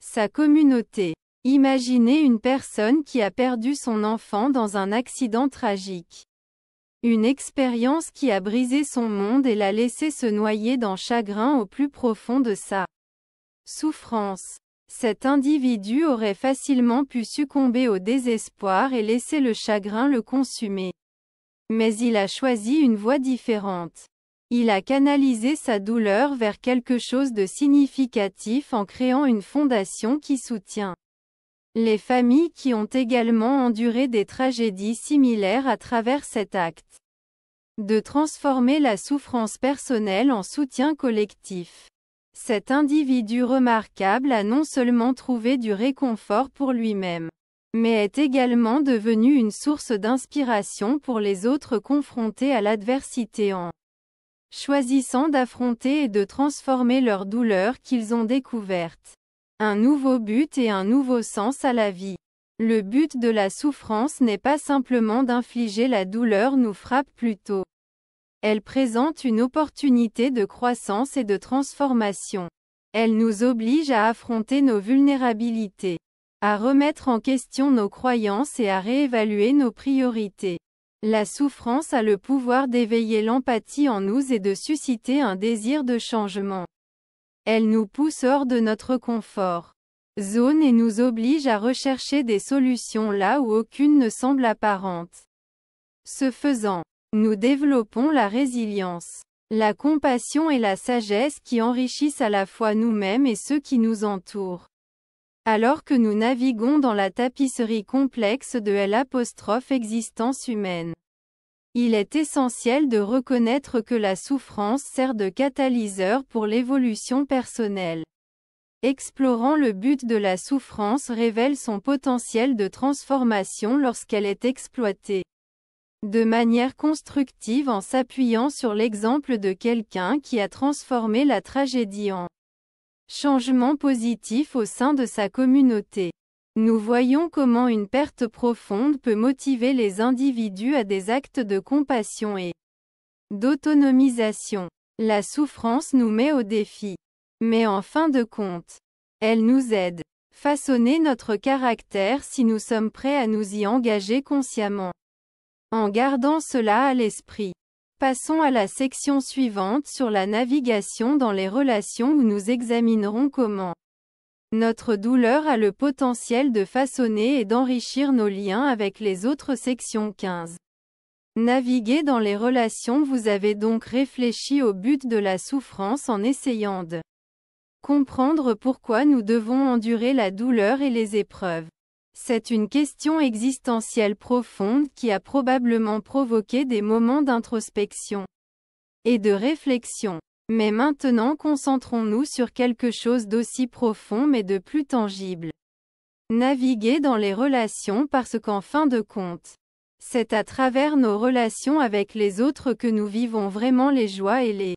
[SPEAKER 1] sa communauté. Imaginez une personne qui a perdu son enfant dans un accident tragique. Une expérience qui a brisé son monde et l'a laissé se noyer dans chagrin au plus profond de sa souffrance. Cet individu aurait facilement pu succomber au désespoir et laisser le chagrin le consumer. Mais il a choisi une voie différente. Il a canalisé sa douleur vers quelque chose de significatif en créant une fondation qui soutient les familles qui ont également enduré des tragédies similaires à travers cet acte de transformer la souffrance personnelle en soutien collectif. Cet individu remarquable a non seulement trouvé du réconfort pour lui-même, mais est également devenu une source d'inspiration pour les autres confrontés à l'adversité en choisissant d'affronter et de transformer leur douleur qu'ils ont découverte. Un nouveau but et un nouveau sens à la vie. Le but de la souffrance n'est pas simplement d'infliger la douleur, nous frappe plutôt. Elle présente une opportunité de croissance et de transformation. Elle nous oblige à affronter nos vulnérabilités, à remettre en question nos croyances et à réévaluer nos priorités. La souffrance a le pouvoir d'éveiller l'empathie en nous et de susciter un désir de changement. Elle nous pousse hors de notre confort zone et nous oblige à rechercher des solutions là où aucune ne semble apparente. Ce faisant, nous développons la résilience, la compassion et la sagesse qui enrichissent à la fois nous-mêmes et ceux qui nous entourent. Alors que nous naviguons dans la tapisserie complexe de l'existence humaine, il est essentiel de reconnaître que la souffrance sert de catalyseur pour l'évolution personnelle. Explorant le but de la souffrance révèle son potentiel de transformation lorsqu'elle est exploitée de manière constructive en s'appuyant sur l'exemple de quelqu'un qui a transformé la tragédie en changement positif au sein de sa communauté. Nous voyons comment une perte profonde peut motiver les individus à des actes de compassion et d'autonomisation. La souffrance nous met au défi. Mais en fin de compte, elle nous aide. Façonner notre caractère si nous sommes prêts à nous y engager consciemment. En gardant cela à l'esprit, passons à la section suivante sur la navigation dans les relations où nous examinerons comment notre douleur a le potentiel de façonner et d'enrichir nos liens avec les autres. Section 15. Naviguer dans les relations. Vous avez donc réfléchi au but de la souffrance en essayant de comprendre pourquoi nous devons endurer la douleur et les épreuves. C'est une question existentielle profonde qui a probablement provoqué des moments d'introspection et de réflexion. Mais maintenant concentrons-nous sur quelque chose d'aussi profond mais de plus tangible. Naviguer dans les relations parce qu'en fin de compte, c'est à travers nos relations avec les autres que nous vivons vraiment les joies et les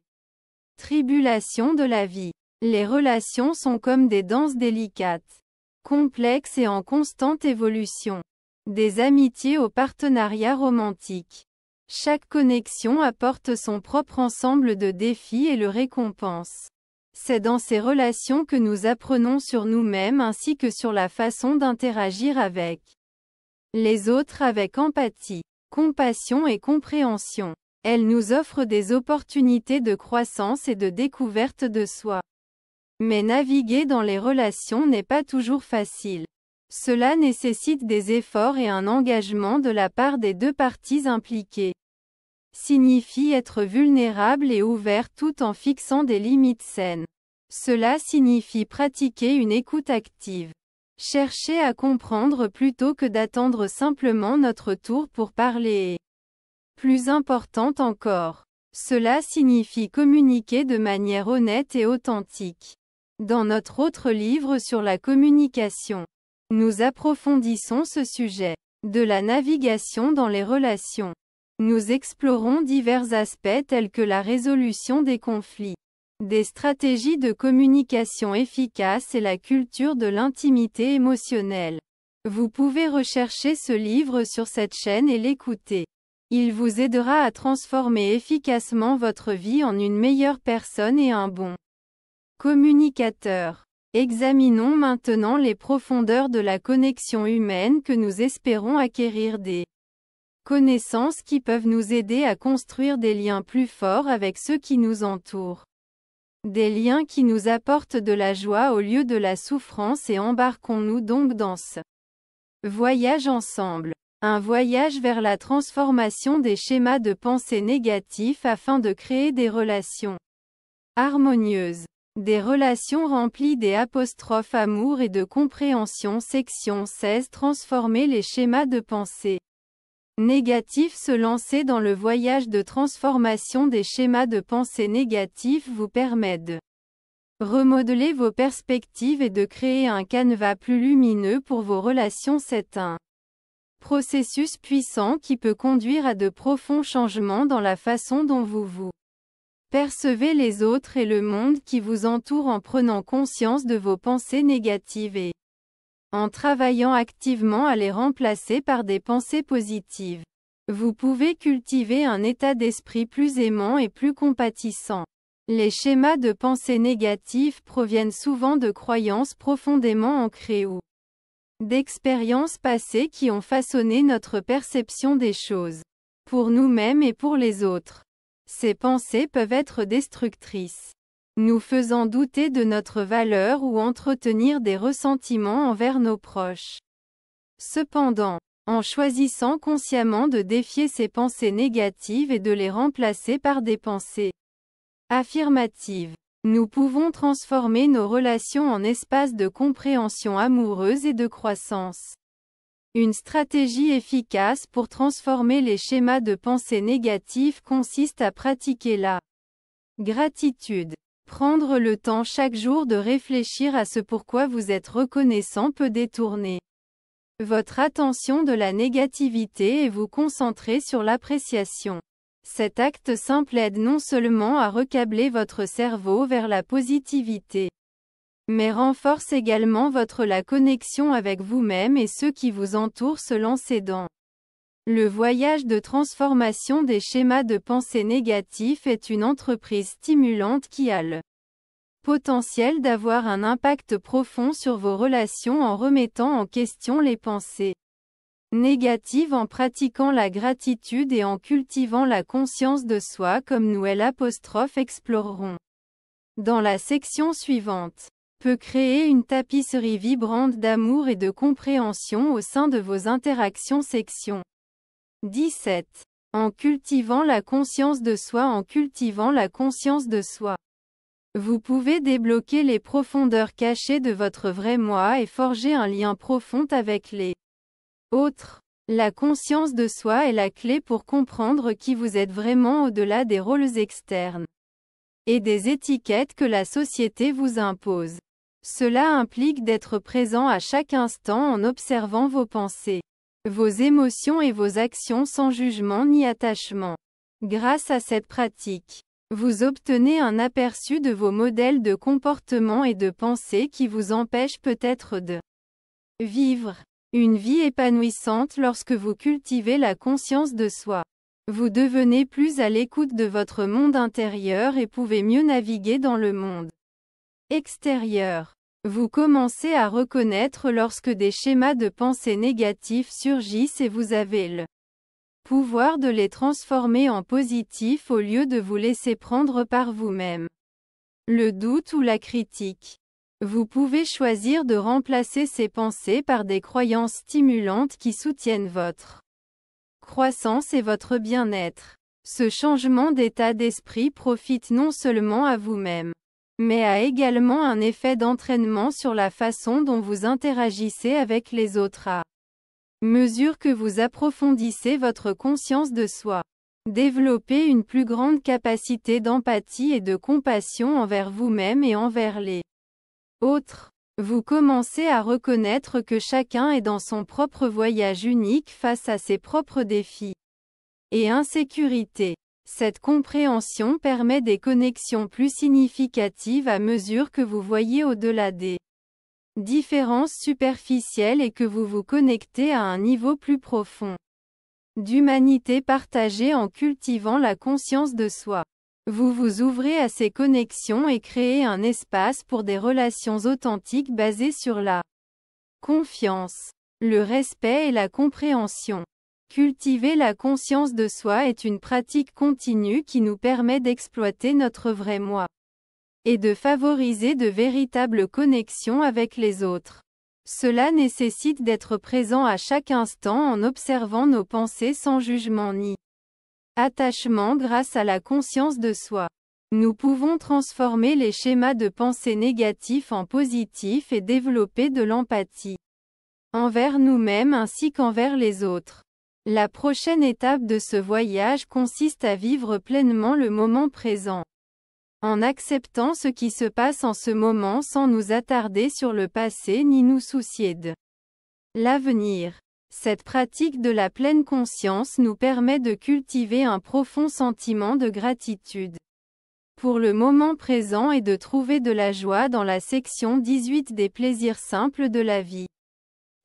[SPEAKER 1] tribulations de la vie. Les relations sont comme des danses délicates, complexes et en constante évolution. Des amitiés aux partenariats romantiques. Chaque connexion apporte son propre ensemble de défis et le récompense. C'est dans ces relations que nous apprenons sur nous-mêmes ainsi que sur la façon d'interagir avec les autres avec empathie, compassion et compréhension. Elles nous offrent des opportunités de croissance et de découverte de soi. Mais naviguer dans les relations n'est pas toujours facile. Cela nécessite des efforts et un engagement de la part des deux parties impliquées. Signifie être vulnérable et ouvert tout en fixant des limites saines. Cela signifie pratiquer une écoute active. Chercher à comprendre plutôt que d'attendre simplement notre tour pour parler. Plus important encore, cela signifie communiquer de manière honnête et authentique. Dans notre autre livre sur la communication, nous approfondissons ce sujet de la navigation dans les relations. Nous explorons divers aspects tels que la résolution des conflits, des stratégies de communication efficaces et la culture de l'intimité émotionnelle. Vous pouvez rechercher ce livre sur cette chaîne et l'écouter. Il vous aidera à transformer efficacement votre vie en une meilleure personne et un bon communicateur. Examinons maintenant les profondeurs de la connexion humaine que nous espérons acquérir des connaissances qui peuvent nous aider à construire des liens plus forts avec ceux qui nous entourent. Des liens qui nous apportent de la joie au lieu de la souffrance et embarquons-nous donc dans ce voyage ensemble. Un voyage vers la transformation des schémas de pensée négatifs afin de créer des relations harmonieuses. Des relations remplies des apostrophes amour et de compréhension. Section 16. Transformer les schémas de pensée négatifs. Se lancer dans le voyage de transformation des schémas de pensée négatifs vous permet de remodeler vos perspectives et de créer un canevas plus lumineux pour vos relations. C'est un processus puissant qui peut conduire à de profonds changements dans la façon dont vous percevez les autres et le monde qui vous entoure en prenant conscience de vos pensées négatives et en travaillant activement à les remplacer par des pensées positives. Vous pouvez cultiver un état d'esprit plus aimant et plus compatissant. Les schémas de pensée négatives proviennent souvent de croyances profondément ancrées ou d'expériences passées qui ont façonné notre perception des choses, pour nous-mêmes et pour les autres. Ces pensées peuvent être destructrices, nous faisant douter de notre valeur ou entretenir des ressentiments envers nos proches. Cependant, en choisissant consciemment de défier ces pensées négatives et de les remplacer par des pensées affirmatives, nous pouvons transformer nos relations en espaces de compréhension amoureuse et de croissance. Une stratégie efficace pour transformer les schémas de pensée négatifs consiste à pratiquer la gratitude. Prendre le temps chaque jour de réfléchir à ce pourquoi vous êtes reconnaissant peut détourner votre attention de la négativité et vous concentrer sur l'appréciation. Cet acte simple aide non seulement à recabler votre cerveau vers la positivité, mais renforce également la connexion avec vous-même et ceux qui vous entourent. Se lancer dans le voyage de transformation des schémas de pensée négatifs est une entreprise stimulante qui a le potentiel d'avoir un impact profond sur vos relations en remettant en question les pensées négatives, en pratiquant la gratitude et en cultivant la conscience de soi comme nous explorerons dans la section suivante. Peut créer une tapisserie vibrante d'amour et de compréhension au sein de vos interactions. Section 17. En cultivant la conscience de soi, en cultivant la conscience de soi, vous pouvez débloquer les profondeurs cachées de votre vrai moi et forger un lien profond avec les autres. La conscience de soi est la clé pour comprendre qui vous êtes vraiment au-delà des rôles externes et des étiquettes que la société vous impose. Cela implique d'être présent à chaque instant en observant vos pensées, vos émotions et vos actions sans jugement ni attachement. Grâce à cette pratique, vous obtenez un aperçu de vos modèles de comportement et de pensée qui vous empêchent peut-être de vivre une vie épanouissante. Lorsque vous cultivez la conscience de soi, vous devenez plus à l'écoute de votre monde intérieur et pouvez mieux naviguer dans le monde extérieur. Vous commencez à reconnaître lorsque des schémas de pensée négatifs surgissent et vous avez le pouvoir de les transformer en positifs au lieu de vous laisser prendre par vous-même le doute ou la critique. Vous pouvez choisir de remplacer ces pensées par des croyances stimulantes qui soutiennent votre croissance et votre bien-être. Ce changement d'état d'esprit profite non seulement à vous-même, mais a également un effet d'entraînement sur la façon dont vous interagissez avec les autres à mesure que vous approfondissez votre conscience de soi. Développez une plus grande capacité d'empathie et de compassion envers vous-même et envers les autres. Vous commencez à reconnaître que chacun est dans son propre voyage unique face à ses propres défis et insécurités. Cette compréhension permet des connexions plus significatives à mesure que vous voyez au-delà des différences superficielles et que vous vous connectez à un niveau plus profond d'humanité partagée. En cultivant la conscience de soi, vous vous ouvrez à ces connexions et créez un espace pour des relations authentiques basées sur la confiance, le respect et la compréhension. Cultiver la conscience de soi est une pratique continue qui nous permet d'exploiter notre vrai moi et de favoriser de véritables connexions avec les autres. Cela nécessite d'être présent à chaque instant en observant nos pensées sans jugement ni attachement. Grâce à la conscience de soi, nous pouvons transformer les schémas de pensée négatifs en positifs et développer de l'empathie envers nous-mêmes ainsi qu'envers les autres. La prochaine étape de ce voyage consiste à vivre pleinement le moment présent, en acceptant ce qui se passe en ce moment sans nous attarder sur le passé ni nous soucier de l'avenir. Cette pratique de la pleine conscience nous permet de cultiver un profond sentiment de gratitude pour le moment présent et de trouver de la joie dans la section 18 des plaisirs simples de la vie.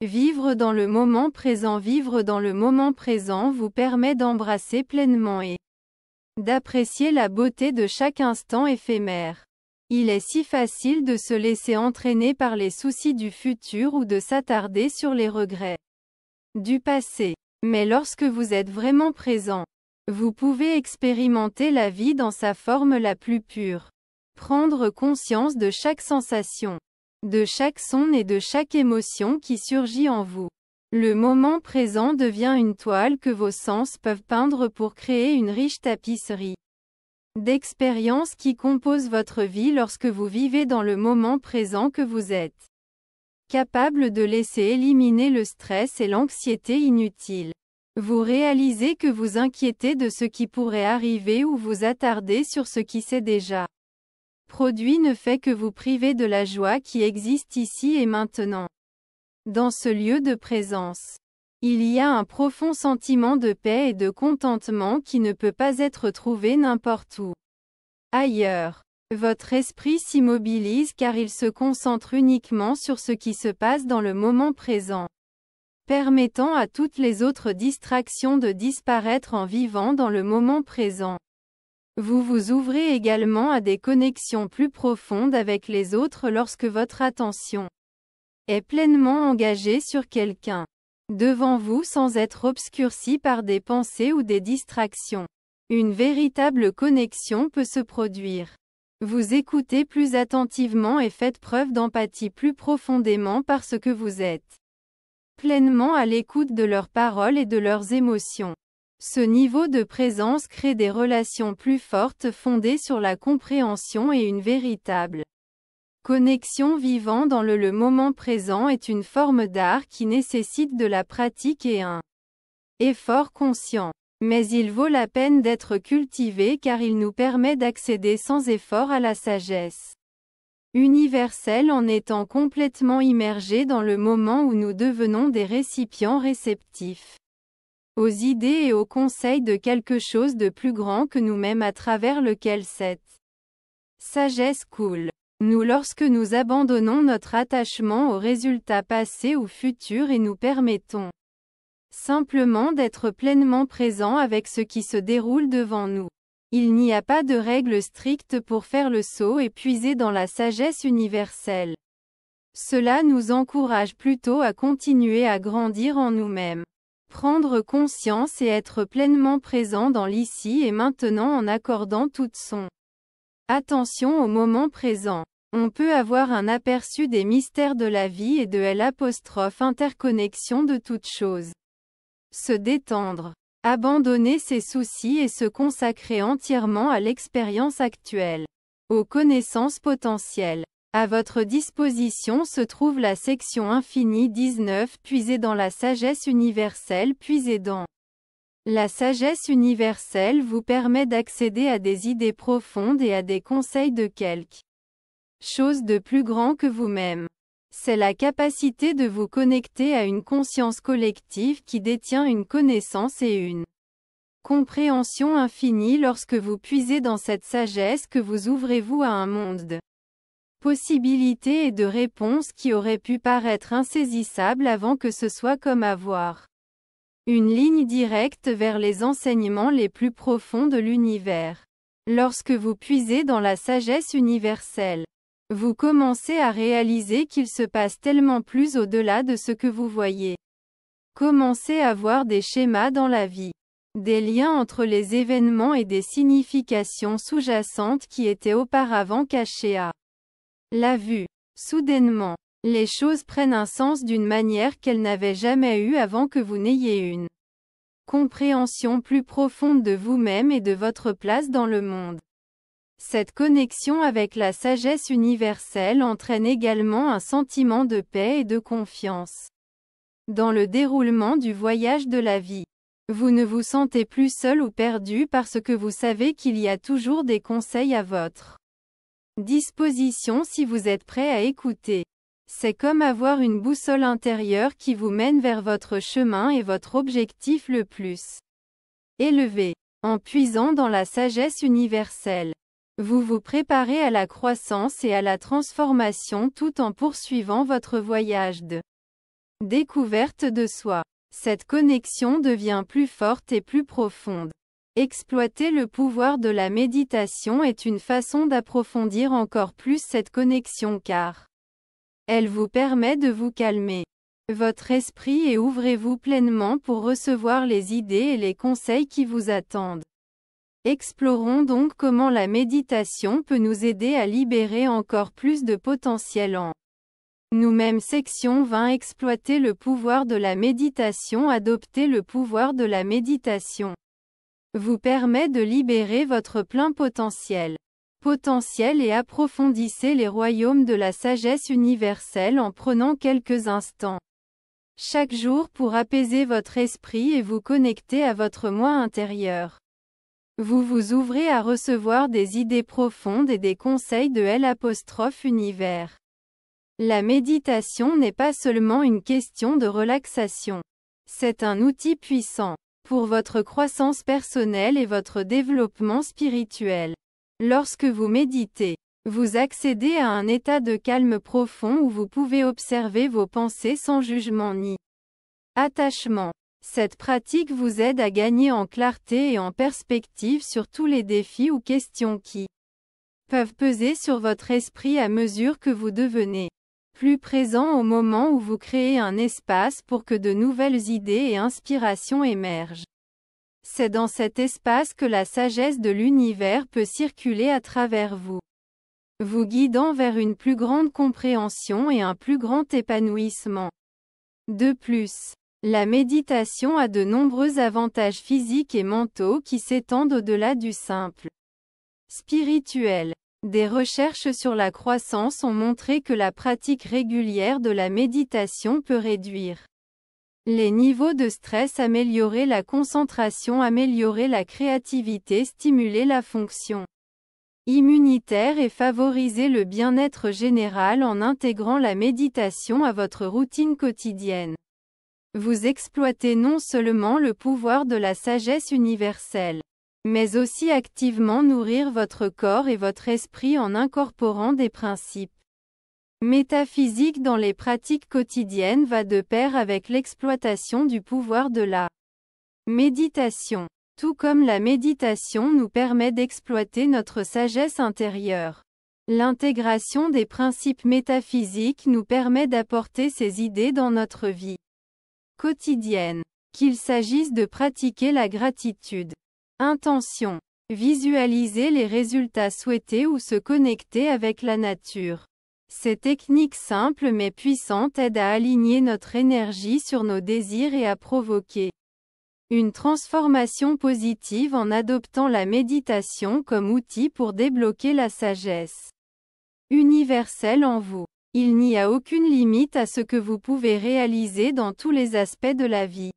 [SPEAKER 1] Vivre dans le moment présent. Vivre dans le moment présent vous permet d'embrasser pleinement et d'apprécier la beauté de chaque instant éphémère. Il est si facile de se laisser entraîner par les soucis du futur ou de s'attarder sur les regrets du passé. Mais lorsque vous êtes vraiment présent, vous pouvez expérimenter la vie dans sa forme la plus pure. Prendre conscience de chaque sensation, de chaque son et de chaque émotion qui surgit en vous. Le moment présent devient une toile que vos sens peuvent peindre pour créer une riche tapisserie d'expériences qui composent votre vie. Lorsque vous vivez dans le moment présent, que vous êtes capable de laisser éliminer le stress et l'anxiété inutiles. Vous réalisez que vous inquiétez de ce qui pourrait arriver ou vous attardez sur ce qui s'est déjà produit ne fait que vous priver de la joie qui existe ici et maintenant. Dans ce lieu de présence, il y a un profond sentiment de paix et de contentement qui ne peut pas être trouvé n'importe où ailleurs. Votre esprit s'immobilise car il se concentre uniquement sur ce qui se passe dans le moment présent, permettant à toutes les autres distractions de disparaître en vivant dans le moment présent. Vous vous ouvrez également à des connexions plus profondes avec les autres lorsque votre attention est pleinement engagée sur quelqu'un devant vous sans être obscurcie par des pensées ou des distractions. Une véritable connexion peut se produire. Vous écoutez plus attentivement et faites preuve d'empathie plus profondément parce que vous êtes pleinement à l'écoute de leurs paroles et de leurs émotions. Ce niveau de présence crée des relations plus fortes fondées sur la compréhension et une véritable connexion vivant dans le moment présent est une forme d'art qui nécessite de la pratique et un effort conscient. Mais il vaut la peine d'être cultivé car il nous permet d'accéder sans effort à la sagesse universelle en étant complètement immergés dans le moment où nous devenons des récipients réceptifs aux idées et aux conseils de quelque chose de plus grand que nous-mêmes à travers lequel cette sagesse coule. Nous lorsque nous abandonnons notre attachement aux résultats passés ou futurs et nous permettons simplement d'être pleinement présents avec ce qui se déroule devant nous. Il n'y a pas de règle stricte pour faire le saut et puiser dans la sagesse universelle. Cela nous encourage plutôt à continuer à grandir en nous-mêmes. Prendre conscience et être pleinement présent dans l'ici et maintenant en accordant toute son attention au moment présent. On peut avoir un aperçu des mystères de la vie et de l'interconnexion de toutes choses. Se détendre. Abandonner ses soucis et se consacrer entièrement à l'expérience actuelle. Aux connaissances potentielles. À votre disposition se trouve la section infinie 19 puisée dans la sagesse universelle puisée dans la sagesse universelle vous permet d'accéder à des idées profondes et à des conseils de quelque chose de plus grand que vous-même. C'est la capacité de vous connecter à une conscience collective qui détient une connaissance et une compréhension infinie. Lorsque vous puisez dans cette sagesse que vous ouvrez-vous à un monde de possibilités et de réponses qui auraient pu paraître insaisissables avant que ce soit comme avoir une ligne directe vers les enseignements les plus profonds de l'univers. Lorsque vous puisez dans la sagesse universelle, vous commencez à réaliser qu'il se passe tellement plus au-delà de ce que vous voyez. Commencez à voir des schémas dans la vie, des liens entre les événements et des significations sous-jacentes qui étaient auparavant cachées à la vue. Soudainement, les choses prennent un sens d'une manière qu'elles n'avaient jamais eu avant que vous n'ayez une compréhension plus profonde de vous-même et de votre place dans le monde. Cette connexion avec la sagesse universelle entraîne également un sentiment de paix et de confiance dans le déroulement du voyage de la vie. Vous ne vous sentez plus seul ou perdu parce que vous savez qu'il y a toujours des conseils à votre disposition si vous êtes prêt à écouter. C'est comme avoir une boussole intérieure qui vous mène vers votre chemin et votre objectif le plus élevé. En puisant dans la sagesse universelle, vous vous préparez à la croissance et à la transformation tout en poursuivant votre voyage de découverte de soi. Cette connexion devient plus forte et plus profonde. Exploiter le pouvoir de la méditation est une façon d'approfondir encore plus cette connexion car elle vous permet de vous calmer votre esprit et ouvrez-vous pleinement pour recevoir les idées et les conseils qui vous attendent. Explorons donc comment la méditation peut nous aider à libérer encore plus de potentiel en nous-mêmes. Section 20. Exploiter le pouvoir de la méditation. Adopter le pouvoir de la méditation vous permet de libérer votre plein potentiel et approfondissez les royaumes de la sagesse universelle en prenant quelques instants chaque jour pour apaiser votre esprit et vous connecter à votre moi intérieur. Vous vous ouvrez à recevoir des idées profondes et des conseils de l'univers. La méditation n'est pas seulement une question de relaxation. C'est un outil puissant pour votre croissance personnelle et votre développement spirituel. Lorsque vous méditez, vous accédez à un état de calme profond où vous pouvez observer vos pensées sans jugement ni attachement. Cette pratique vous aide à gagner en clarté et en perspective sur tous les défis ou questions qui peuvent peser sur votre esprit à mesure que vous devenez plus présent au moment où vous créez un espace pour que de nouvelles idées et inspirations émergent. C'est dans cet espace que la sagesse de l'univers peut circuler à travers vous, vous guidant vers une plus grande compréhension et un plus grand épanouissement. De plus, La méditation a de nombreux avantages physiques et mentaux qui s'étendent au-delà du simple spirituel. Des recherches sur la croissance ont montré que la pratique régulière de la méditation peut réduire les niveaux de stress, améliorer la concentration, améliorer la créativité, stimuler la fonction immunitaire et favoriser le bien-être général en intégrant la méditation à votre routine quotidienne. Vous exploitez non seulement le pouvoir de la sagesse universelle, mais aussi activement nourrir votre corps et votre esprit en incorporant des principes métaphysiques dans les pratiques quotidiennes va de pair avec l'exploitation du pouvoir de la méditation. Tout comme la méditation nous permet d'exploiter notre sagesse intérieure. L'intégration des principes métaphysiques nous permet d'apporter ces idées dans notre vie quotidienne. Qu'il s'agisse de pratiquer la gratitude, intention, visualiser les résultats souhaités ou se connecter avec la nature. Ces techniques simples mais puissantes aident à aligner notre énergie sur nos désirs et à provoquer une transformation positive en adoptant la méditation comme outil pour débloquer la sagesse universelle en vous. Il n'y a aucune limite à ce que vous pouvez réaliser dans tous les aspects de la vie.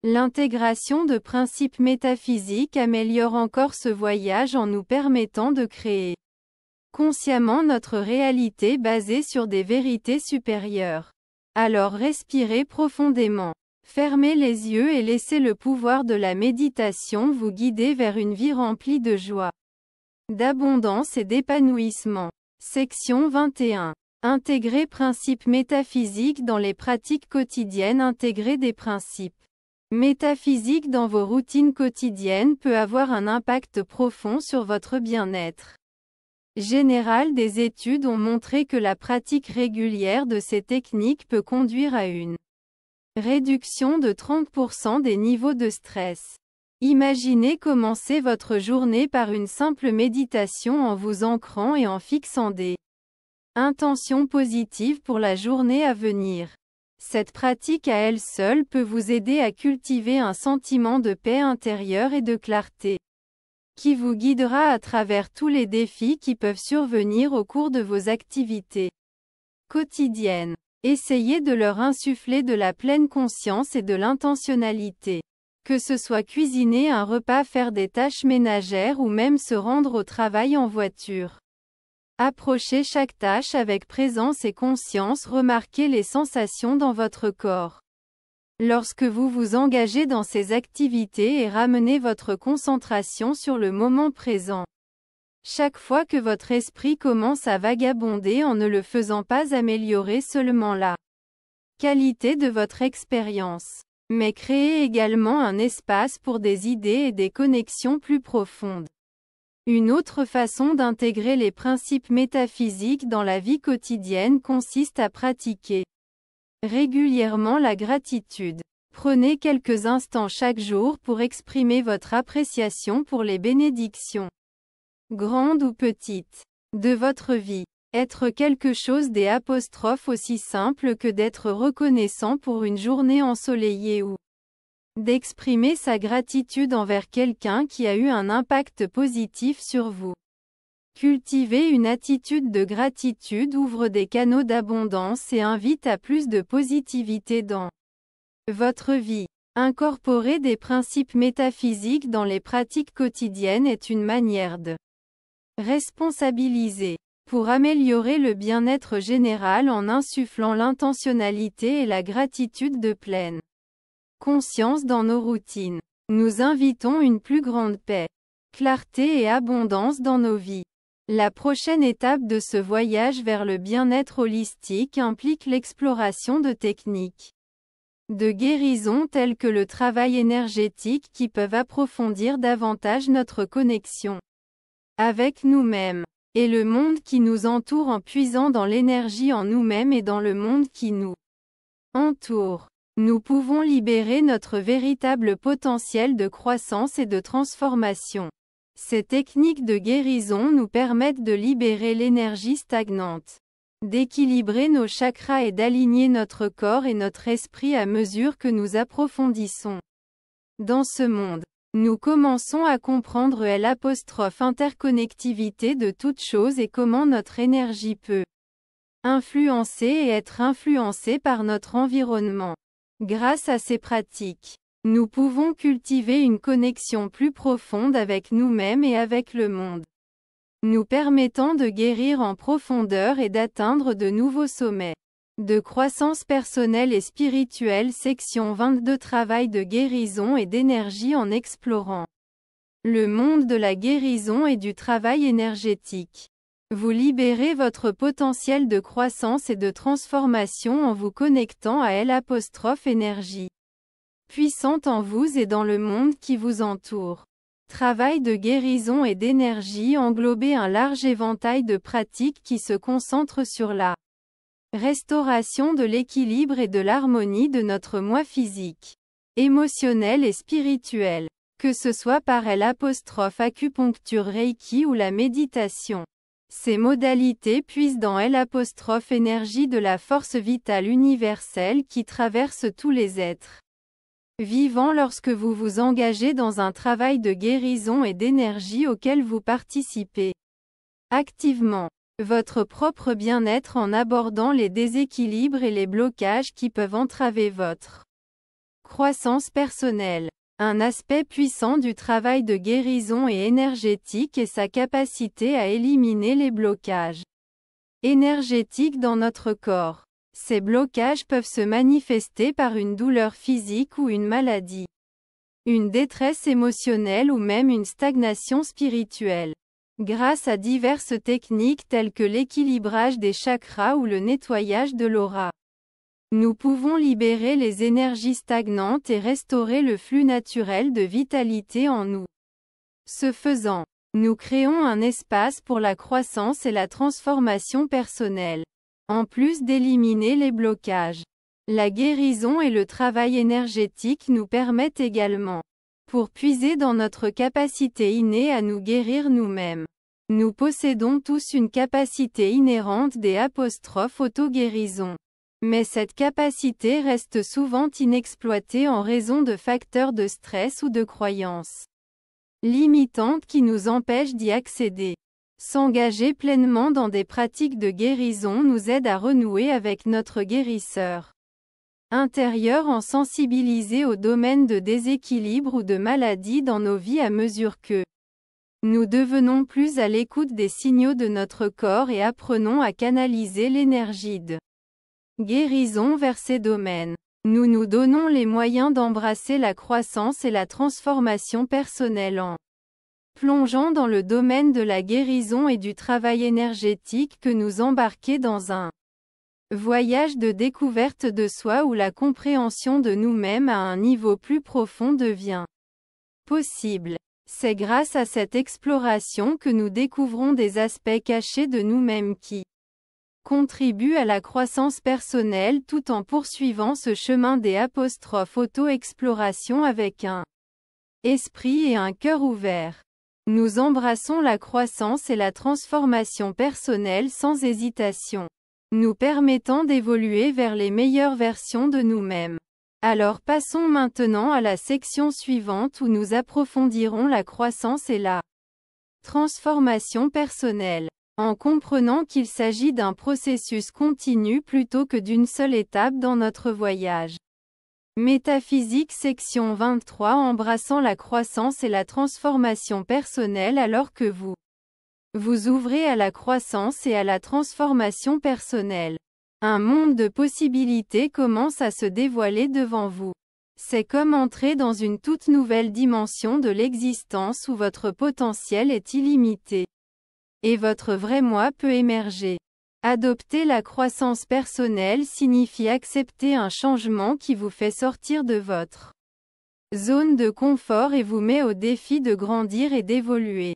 [SPEAKER 1] L'intégration de principes métaphysiques améliore encore ce voyage en nous permettant de créer consciemment notre réalité basée sur des vérités supérieures. Alors respirez profondément. Fermez les yeux et laissez le pouvoir de la méditation vous guider vers une vie remplie de joie, d'abondance et d'épanouissement. Section 21. Intégrer principes métaphysiques dans les pratiques quotidiennes. Intégrer des principes métaphysiques dans vos routines quotidiennes peut avoir un impact profond sur votre bien-être général. Des études ont montré que la pratique régulière de ces techniques peut conduire à une réduction de 30% des niveaux de stress. Imaginez commencer votre journée par une simple méditation en vous ancrant et en fixant des intentions positives pour la journée à venir. Cette pratique à elle seule peut vous aider à cultiver un sentiment de paix intérieure et de clarté, qui vous guidera à travers tous les défis qui peuvent survenir au cours de vos activités quotidiennes. Essayez de leur insuffler de la pleine conscience et de l'intentionnalité. Que ce soit cuisiner un repas, faire des tâches ménagères ou même se rendre au travail en voiture. Approchez chaque tâche avec présence et conscience, remarquez les sensations dans votre corps lorsque vous vous engagez dans ces activités et ramenez votre concentration sur le moment présent. Chaque fois que votre esprit commence à vagabonder en ne le faisant pas améliorer seulement la qualité de votre expérience, mais créez également un espace pour des idées et des connexions plus profondes. Une autre façon d'intégrer les principes métaphysiques dans la vie quotidienne consiste à pratiquer régulièrement la gratitude. Prenez quelques instants chaque jour pour exprimer votre appréciation pour les bénédictions, grandes ou petites, de votre vie. Être quelque chose des apostrophes aussi simple que d'être reconnaissant pour une journée ensoleillée ou d'exprimer sa gratitude envers quelqu'un qui a eu un impact positif sur vous. Cultiver une attitude de gratitude ouvre des canaux d'abondance et invite à plus de positivité dans votre vie. Incorporer des principes métaphysiques dans les pratiques quotidiennes est une manière de responsabiliser pour améliorer le bien-être général en insufflant l'intentionnalité et la gratitude de pleine conscience dans nos routines. Nous invitons une plus grande paix, clarté et abondance dans nos vies. La prochaine étape de ce voyage vers le bien-être holistique implique l'exploration de techniques de guérison telles que le travail énergétique qui peuvent approfondir davantage notre connexion avec nous-mêmes et le monde qui nous entoure en puisant dans l'énergie en nous-mêmes et dans le monde qui nous entoure. Nous pouvons libérer notre véritable potentiel de croissance et de transformation. Ces techniques de guérison nous permettent de libérer l'énergie stagnante d'équilibrer nos chakras et d'aligner notre corps et notre esprit à mesure que nous approfondissons dans ce monde. Nous commençons à comprendre l'interconnectivité de toutes choses et comment notre énergie peut influencer et être influencée par notre environnement. Grâce à ces pratiques, nous pouvons cultiver une connexion plus profonde avec nous-mêmes et avec le monde, nous permettant de guérir en profondeur et d'atteindre de nouveaux sommets de croissance personnelle et spirituelle. Section 22. Travail de guérison et d'énergie en explorant le monde de la guérison et du travail énergétique. Vous libérez votre potentiel de croissance et de transformation en vous connectant à l'énergie puissante en vous et dans le monde qui vous entoure. Travail de guérison et d'énergie englobait un large éventail de pratiques qui se concentrent sur la restauration de l'équilibre et de l'harmonie de notre moi physique, émotionnel et spirituel. Que ce soit par acupuncture Reiki ou la méditation. Ces modalités puisent dans énergie de la force vitale universelle qui traverse tous les êtres vivants lorsque vous vous engagez dans un travail de guérison et d'énergie auquel vous participez activement votre propre bien-être en abordant les déséquilibres et les blocages qui peuvent entraver votre croissance personnelle. Un aspect puissant du travail de guérison et énergétique est sa capacité à éliminer les blocages énergétiques dans notre corps. Ces blocages peuvent se manifester par une douleur physique ou une maladie, une détresse émotionnelle ou même une stagnation spirituelle. Grâce à diverses techniques telles que l'équilibrage des chakras ou le nettoyage de l'aura, nous pouvons libérer les énergies stagnantes et restaurer le flux naturel de vitalité en nous. Ce faisant, nous créons un espace pour la croissance et la transformation personnelle. En plus d'éliminer les blocages, la guérison et le travail énergétique nous permettent également, pour puiser dans notre capacité innée à nous guérir nous-mêmes. Nous possédons tous une capacité inhérente des auto-guérison. Mais cette capacité reste souvent inexploitée en raison de facteurs de stress ou de croyances limitantes qui nous empêchent d'y accéder. S'engager pleinement dans des pratiques de guérison nous aide à renouer avec notre guérisseur intérieur en sensibiliser au domaine de déséquilibre ou de maladie dans nos vies à mesure que nous devenons plus à l'écoute des signaux de notre corps et apprenons à canaliser l'énergie de guérison vers ces domaines. Nous nous donnons les moyens d'embrasser la croissance et la transformation personnelle en plongeant dans le domaine de la guérison et du travail énergétique que nous embarquer dans un voyage de découverte de soi où la compréhension de nous-mêmes à un niveau plus profond devient possible. C'est grâce à cette exploration que nous découvrons des aspects cachés de nous-mêmes qui contribuent à la croissance personnelle tout en poursuivant ce chemin des auto-exploration avec un esprit et un cœur ouverts. Nous embrassons la croissance et la transformation personnelle sans hésitation, nous permettant d'évoluer vers les meilleures versions de nous-mêmes. Alors passons maintenant à la section suivante où nous approfondirons la croissance et la transformation personnelle, en comprenant qu'il s'agit d'un processus continu plutôt que d'une seule étape dans notre voyage. Métaphysique section 23 embrassant la croissance et la transformation personnelle alors que vous vous ouvrez à la croissance et à la transformation personnelle. Un monde de possibilités commence à se dévoiler devant vous. C'est comme entrer dans une toute nouvelle dimension de l'existence où votre potentiel est illimité. Et votre vrai moi peut émerger. Adopter la croissance personnelle signifie accepter un changement qui vous fait sortir de votre zone de confort et vous met au défi de grandir et d'évoluer.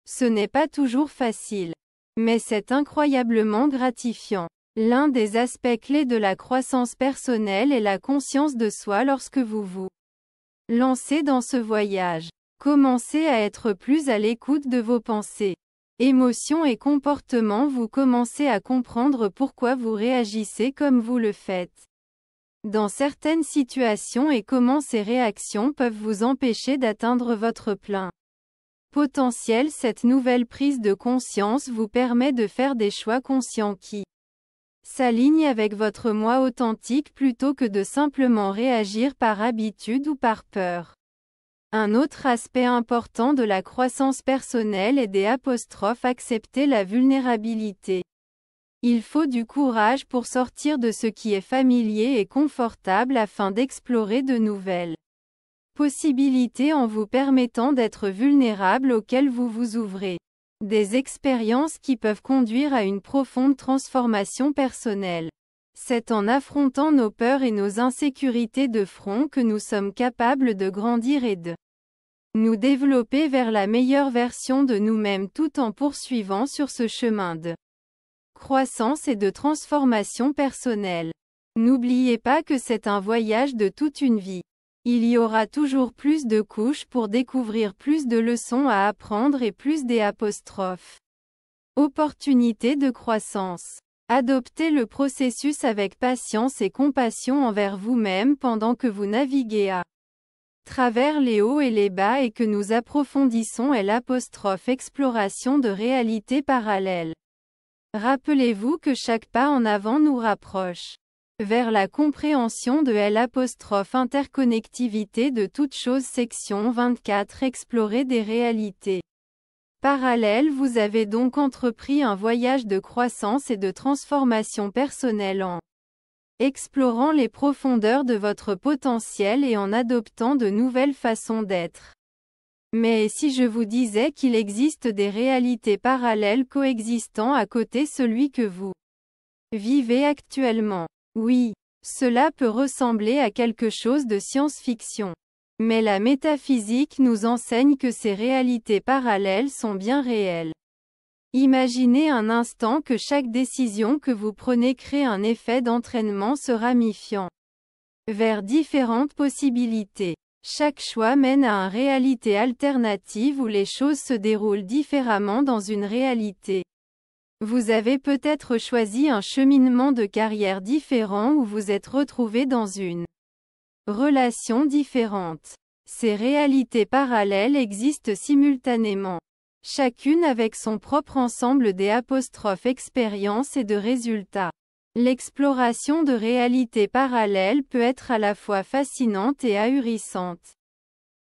[SPEAKER 1] Ce n'est pas toujours facile, mais c'est incroyablement gratifiant. L'un des aspects clés de la croissance personnelle est la conscience de soi lorsque vous vous lancez dans ce voyage. Commencez à être plus à l'écoute de vos pensées, émotions et comportements, vous commencez à comprendre pourquoi vous réagissez comme vous le faites dans certaines situations et comment ces réactions peuvent vous empêcher d'atteindre votre plein potentiel. Cette nouvelle prise de conscience vous permet de faire des choix conscients qui s'alignent avec votre moi authentique plutôt que de simplement réagir par habitude ou par peur. Un autre aspect important de la croissance personnelle est d'accepter la vulnérabilité. Il faut du courage pour sortir de ce qui est familier et confortable afin d'explorer de nouvelles possibilités en vous permettant d'être vulnérable auxquelles vous vous ouvrez. Des expériences qui peuvent conduire à une profonde transformation personnelle. C'est en affrontant nos peurs et nos insécurités de front que nous sommes capables de grandir et de nous développer vers la meilleure version de nous-mêmes tout en poursuivant sur ce chemin de croissance et de transformation personnelle. N'oubliez pas que c'est un voyage de toute une vie. Il y aura toujours plus de couches pour découvrir, plus de leçons à apprendre et plus opportunités de croissance. Adoptez le processus avec patience et compassion envers vous-même pendant que vous naviguez à travers les hauts et les bas et que nous approfondissons l'exploration de réalités parallèles. Rappelez-vous que chaque pas en avant nous rapproche vers la compréhension de interconnectivité de toutes choses. Section 24. Explorer des réalités parallèles. Vous avez donc entrepris un voyage de croissance et de transformation personnelle en explorant les profondeurs de votre potentiel et en adoptant de nouvelles façons d'être. Mais si je vous disais qu'il existe des réalités parallèles coexistant à côté celui que vous vivez actuellement? Oui, cela peut ressembler à quelque chose de science-fiction. Mais la métaphysique nous enseigne que ces réalités parallèles sont bien réelles. Imaginez un instant que chaque décision que vous prenez crée un effet d'entraînement se ramifiant vers différentes possibilités. Chaque choix mène à une réalité alternative où les choses se déroulent différemment dans une réalité. Vous avez peut-être choisi un cheminement de carrière différent ou vous êtes retrouvé dans une relation différente. Ces réalités parallèles existent simultanément, chacune avec son propre ensemble d'expériences et de résultats. L'exploration de réalités parallèles peut être à la fois fascinante et ahurissante.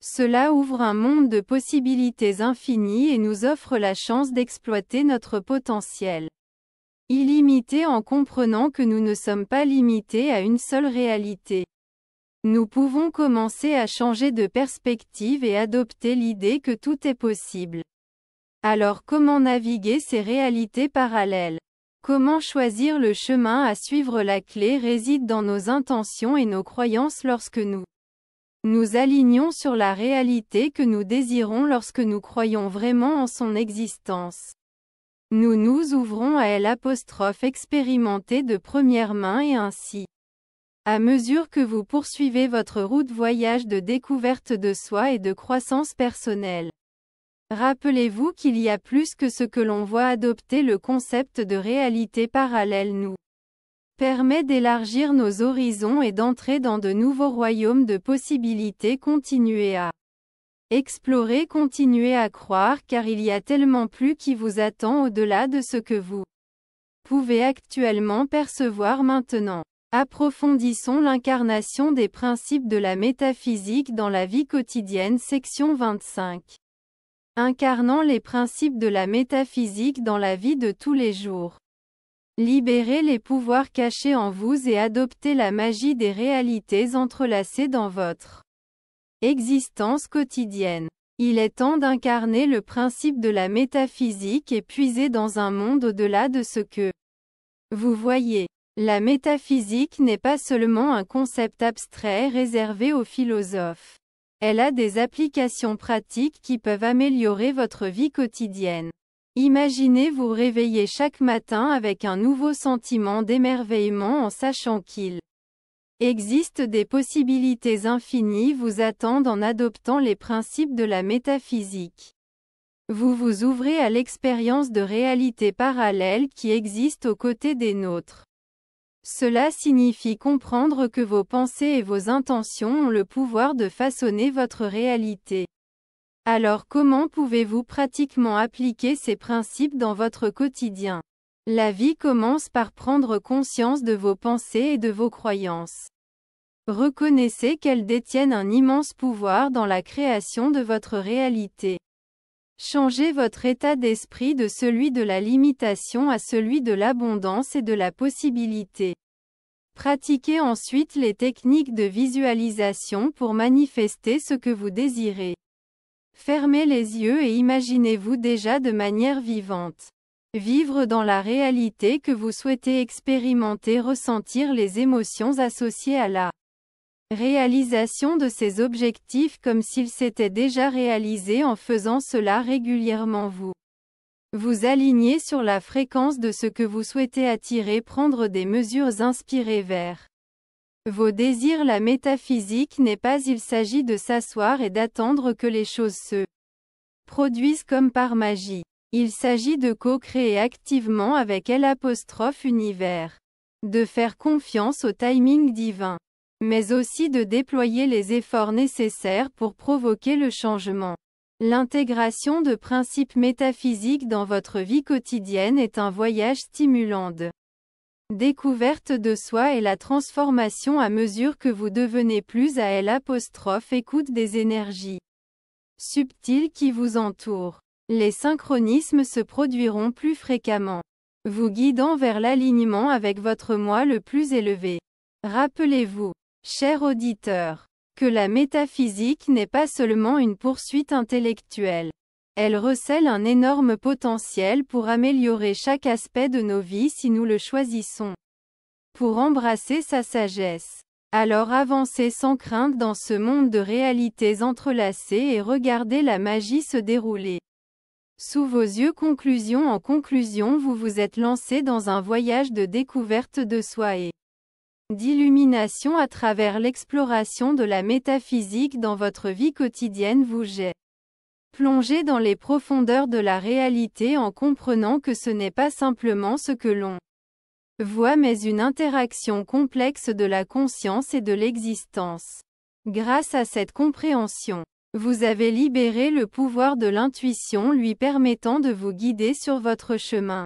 [SPEAKER 1] Cela ouvre un monde de possibilités infinies et nous offre la chance d'exploiter notre potentiel illimité en comprenant que nous ne sommes pas limités à une seule réalité. Nous pouvons commencer à changer de perspective et adopter l'idée que tout est possible. Alors comment naviguer ces réalités parallèles? Comment choisir le chemin à suivre? La clé réside dans nos intentions et nos croyances lorsque nous nous alignons sur la réalité que nous désirons. Lorsque nous croyons vraiment en son existence, nous nous ouvrons à expérimenter de première main et ainsi. À mesure que vous poursuivez votre route voyage de découverte de soi et de croissance personnelle, rappelez-vous qu'il y a plus que ce que l'on voit. Adopter le concept de réalité parallèle nous permet d'élargir nos horizons et d'entrer dans de nouveaux royaumes de possibilités. Continuez à explorer, continuez à croire car il y a tellement plus qui vous attend au-delà de ce que vous pouvez actuellement percevoir maintenant. Approfondissons l'incarnation des principes de la métaphysique dans la vie quotidienne. Section 25. Incarnant les principes de la métaphysique dans la vie de tous les jours. Libérez les pouvoirs cachés en vous et adoptez la magie des réalités entrelacées dans votre existence quotidienne. Il est temps d'incarner le principe de la métaphysique et puiser dans un monde au-delà de ce que vous voyez. La métaphysique n'est pas seulement un concept abstrait réservé aux philosophes. Elle a des applications pratiques qui peuvent améliorer votre vie quotidienne. Imaginez vous réveiller chaque matin avec un nouveau sentiment d'émerveillement en sachant qu'il existe des possibilités infinies vous attendent en adoptant les principes de la métaphysique. Vous vous ouvrez à l'expérience de réalités parallèles qui existent aux côtés des nôtres. Cela signifie comprendre que vos pensées et vos intentions ont le pouvoir de façonner votre réalité. Alors comment pouvez-vous pratiquement appliquer ces principes dans votre quotidien? La vie commence par prendre conscience de vos pensées et de vos croyances. Reconnaissez qu'elles détiennent un immense pouvoir dans la création de votre réalité. Changez votre état d'esprit de celui de la limitation à celui de l'abondance et de la possibilité. Pratiquez ensuite les techniques de visualisation pour manifester ce que vous désirez. Fermez les yeux et imaginez-vous déjà de manière vivante. Vivre dans la réalité que vous souhaitez expérimenter, ressentir les émotions associées à la réalisation de ces objectifs comme s'ils s'étaient déjà réalisés. En faisant cela régulièrement, vous alignez sur la fréquence de ce que vous souhaitez attirer. Prendre des mesures inspirées vers vos désirs. La métaphysique n'est pas il s'agit de s'asseoir et d'attendre que les choses se produisent comme par magie. Il s'agit de co-créer activement avec l'univers. De faire confiance au timing divin. Mais aussi de déployer les efforts nécessaires pour provoquer le changement. L'intégration de principes métaphysiques dans votre vie quotidienne est un voyage stimulant de découverte de soi et la transformation à mesure que vous devenez plus à écoute des énergies subtiles qui vous entourent. Les synchronismes se produiront plus fréquemment, vous guidant vers l'alignement avec votre moi le plus élevé. Rappelez-vous, cher auditeur, que la métaphysique n'est pas seulement une poursuite intellectuelle. Elle recèle un énorme potentiel pour améliorer chaque aspect de nos vies si nous le choisissons. Pour embrasser sa sagesse. Alors avancez sans crainte dans ce monde de réalités entrelacées et regardez la magie se dérouler sous vos yeux. Conclusion. En conclusion, vous vous êtes lancé dans un voyage de découverte de soi et d'illumination à travers l'exploration de la métaphysique dans votre vie quotidienne. Vous plongez dans les profondeurs de la réalité en comprenant que ce n'est pas simplement ce que l'on voit mais une interaction complexe de la conscience et de l'existence. Grâce à cette compréhension, vous avez libéré le pouvoir de l'intuition lui permettant de vous guider sur votre chemin.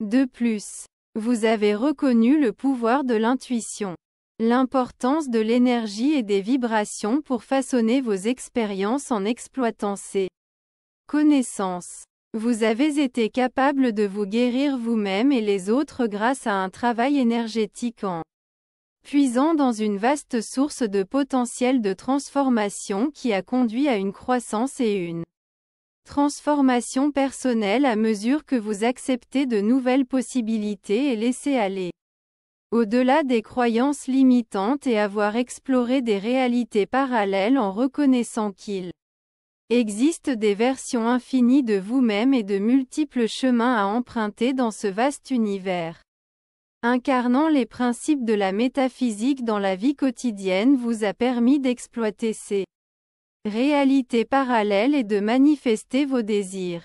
[SPEAKER 1] De plus, vous avez reconnu le pouvoir de l'intuition, l'importance de l'énergie et des vibrations pour façonner vos expériences en exploitant ces connaissances. Vous avez été capable de vous guérir vous-même et les autres grâce à un travail énergétique en puisant dans une vaste source de potentiel de transformation qui a conduit à une croissance et une transformation personnelle à mesure que vous acceptez de nouvelles possibilités et laissez aller au-delà des croyances limitantes et avoir exploré des réalités parallèles en reconnaissant qu'il existe des versions infinies de vous-même et de multiples chemins à emprunter dans ce vaste univers. Incarnant les principes de la métaphysique dans la vie quotidienne vous a permis d'exploiter ces réalités parallèles et de manifester vos désirs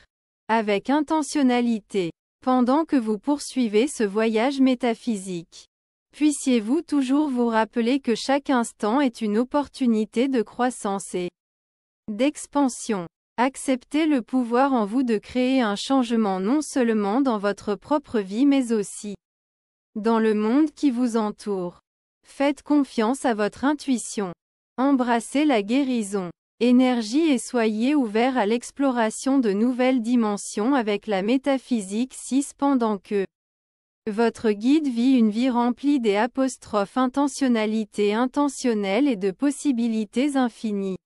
[SPEAKER 1] avec intentionnalité. Pendant que vous poursuivez ce voyage métaphysique, puissiez-vous toujours vous rappeler que chaque instant est une opportunité de croissance et d'expansion. Acceptez le pouvoir en vous de créer un changement non seulement dans votre propre vie mais aussi dans le monde qui vous entoure. Faites confiance à votre intuition. Embrassez la guérison. Énergie et soyez ouverts à l'exploration de nouvelles dimensions avec la métaphysique 6 pendant que votre guide vit une vie remplie des intentionnalités intentionnelles et de possibilités infinies.